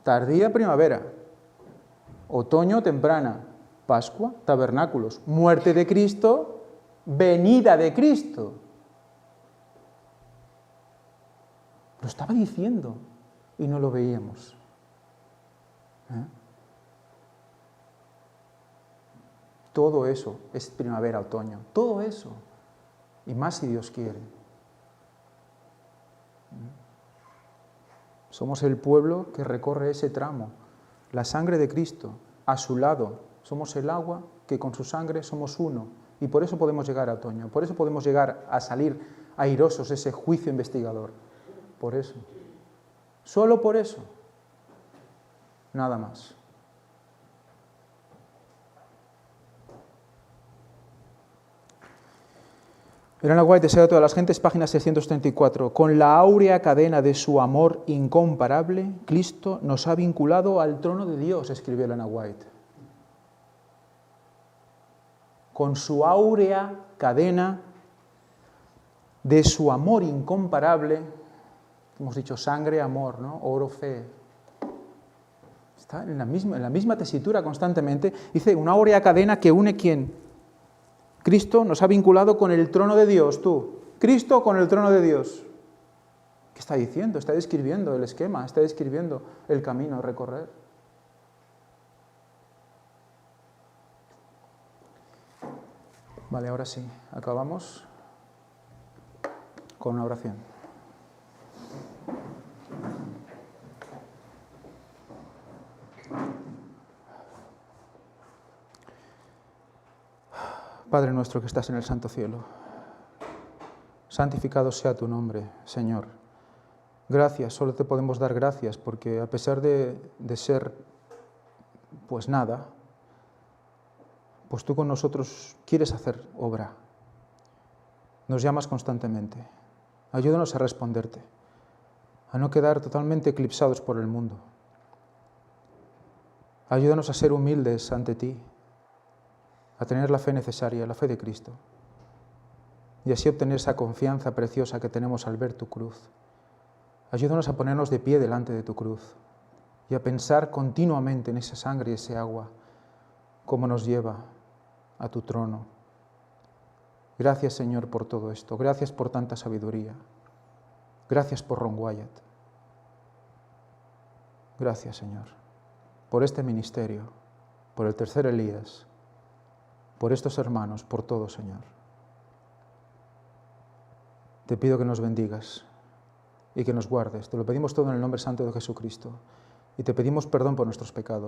Tardía, primavera. Otoño, temprana. Pascua, tabernáculos. Muerte de Cristo, venida de Cristo. Lo estaba diciendo y no lo veíamos. Todo eso es primavera, otoño. Todo eso. Y más si Dios quiere. Somos el pueblo que recorre ese tramo. La sangre de Cristo, a su lado. Somos el agua que con su sangre somos uno. Y por eso podemos llegar a otoño. Por eso podemos llegar a salir airosos ese juicio investigador. Por eso. Solo por eso. Nada más. Ellen White, Deseo de todas las gentes, página 634. Con la áurea cadena de su amor incomparable, Cristo nos ha vinculado al trono de Dios, escribió Ellen White. Con su áurea cadena de su amor incomparable, hemos dicho sangre, amor, ¿no? Oro, fe. Está en la misma tesitura constantemente. Dice, una áurea cadena que une ¿quién? Cristo nos ha vinculado con el trono de Dios, tú. Cristo con el trono de Dios. ¿Qué está diciendo? Está describiendo el esquema, está describiendo el camino a recorrer. Vale, ahora sí, acabamos con una oración. Padre nuestro que estás en el santo cielo, santificado sea tu nombre, Señor. Gracias, solo te podemos dar gracias porque a pesar de ser pues nada, pues tú con nosotros quieres hacer obra. Nos llamas constantemente. Ayúdanos a responderte, a no quedar totalmente eclipsados por el mundo. Ayúdanos a ser humildes ante ti, a tener la fe necesaria, la fe de Cristo, y así obtener esa confianza preciosa que tenemos al ver tu cruz. Ayúdanos a ponernos de pie delante de tu cruz y a pensar continuamente en esa sangre y ese agua, cómo nos lleva a tu trono. Gracias, Señor, por todo esto. Gracias por tanta sabiduría. Gracias por Ron Wyatt. Gracias, Señor, por este ministerio, por el tercer Elías, por estos hermanos, por todo, Señor. Te pido que nos bendigas y que nos guardes. Te lo pedimos todo en el nombre santo de Jesucristo y te pedimos perdón por nuestros pecados.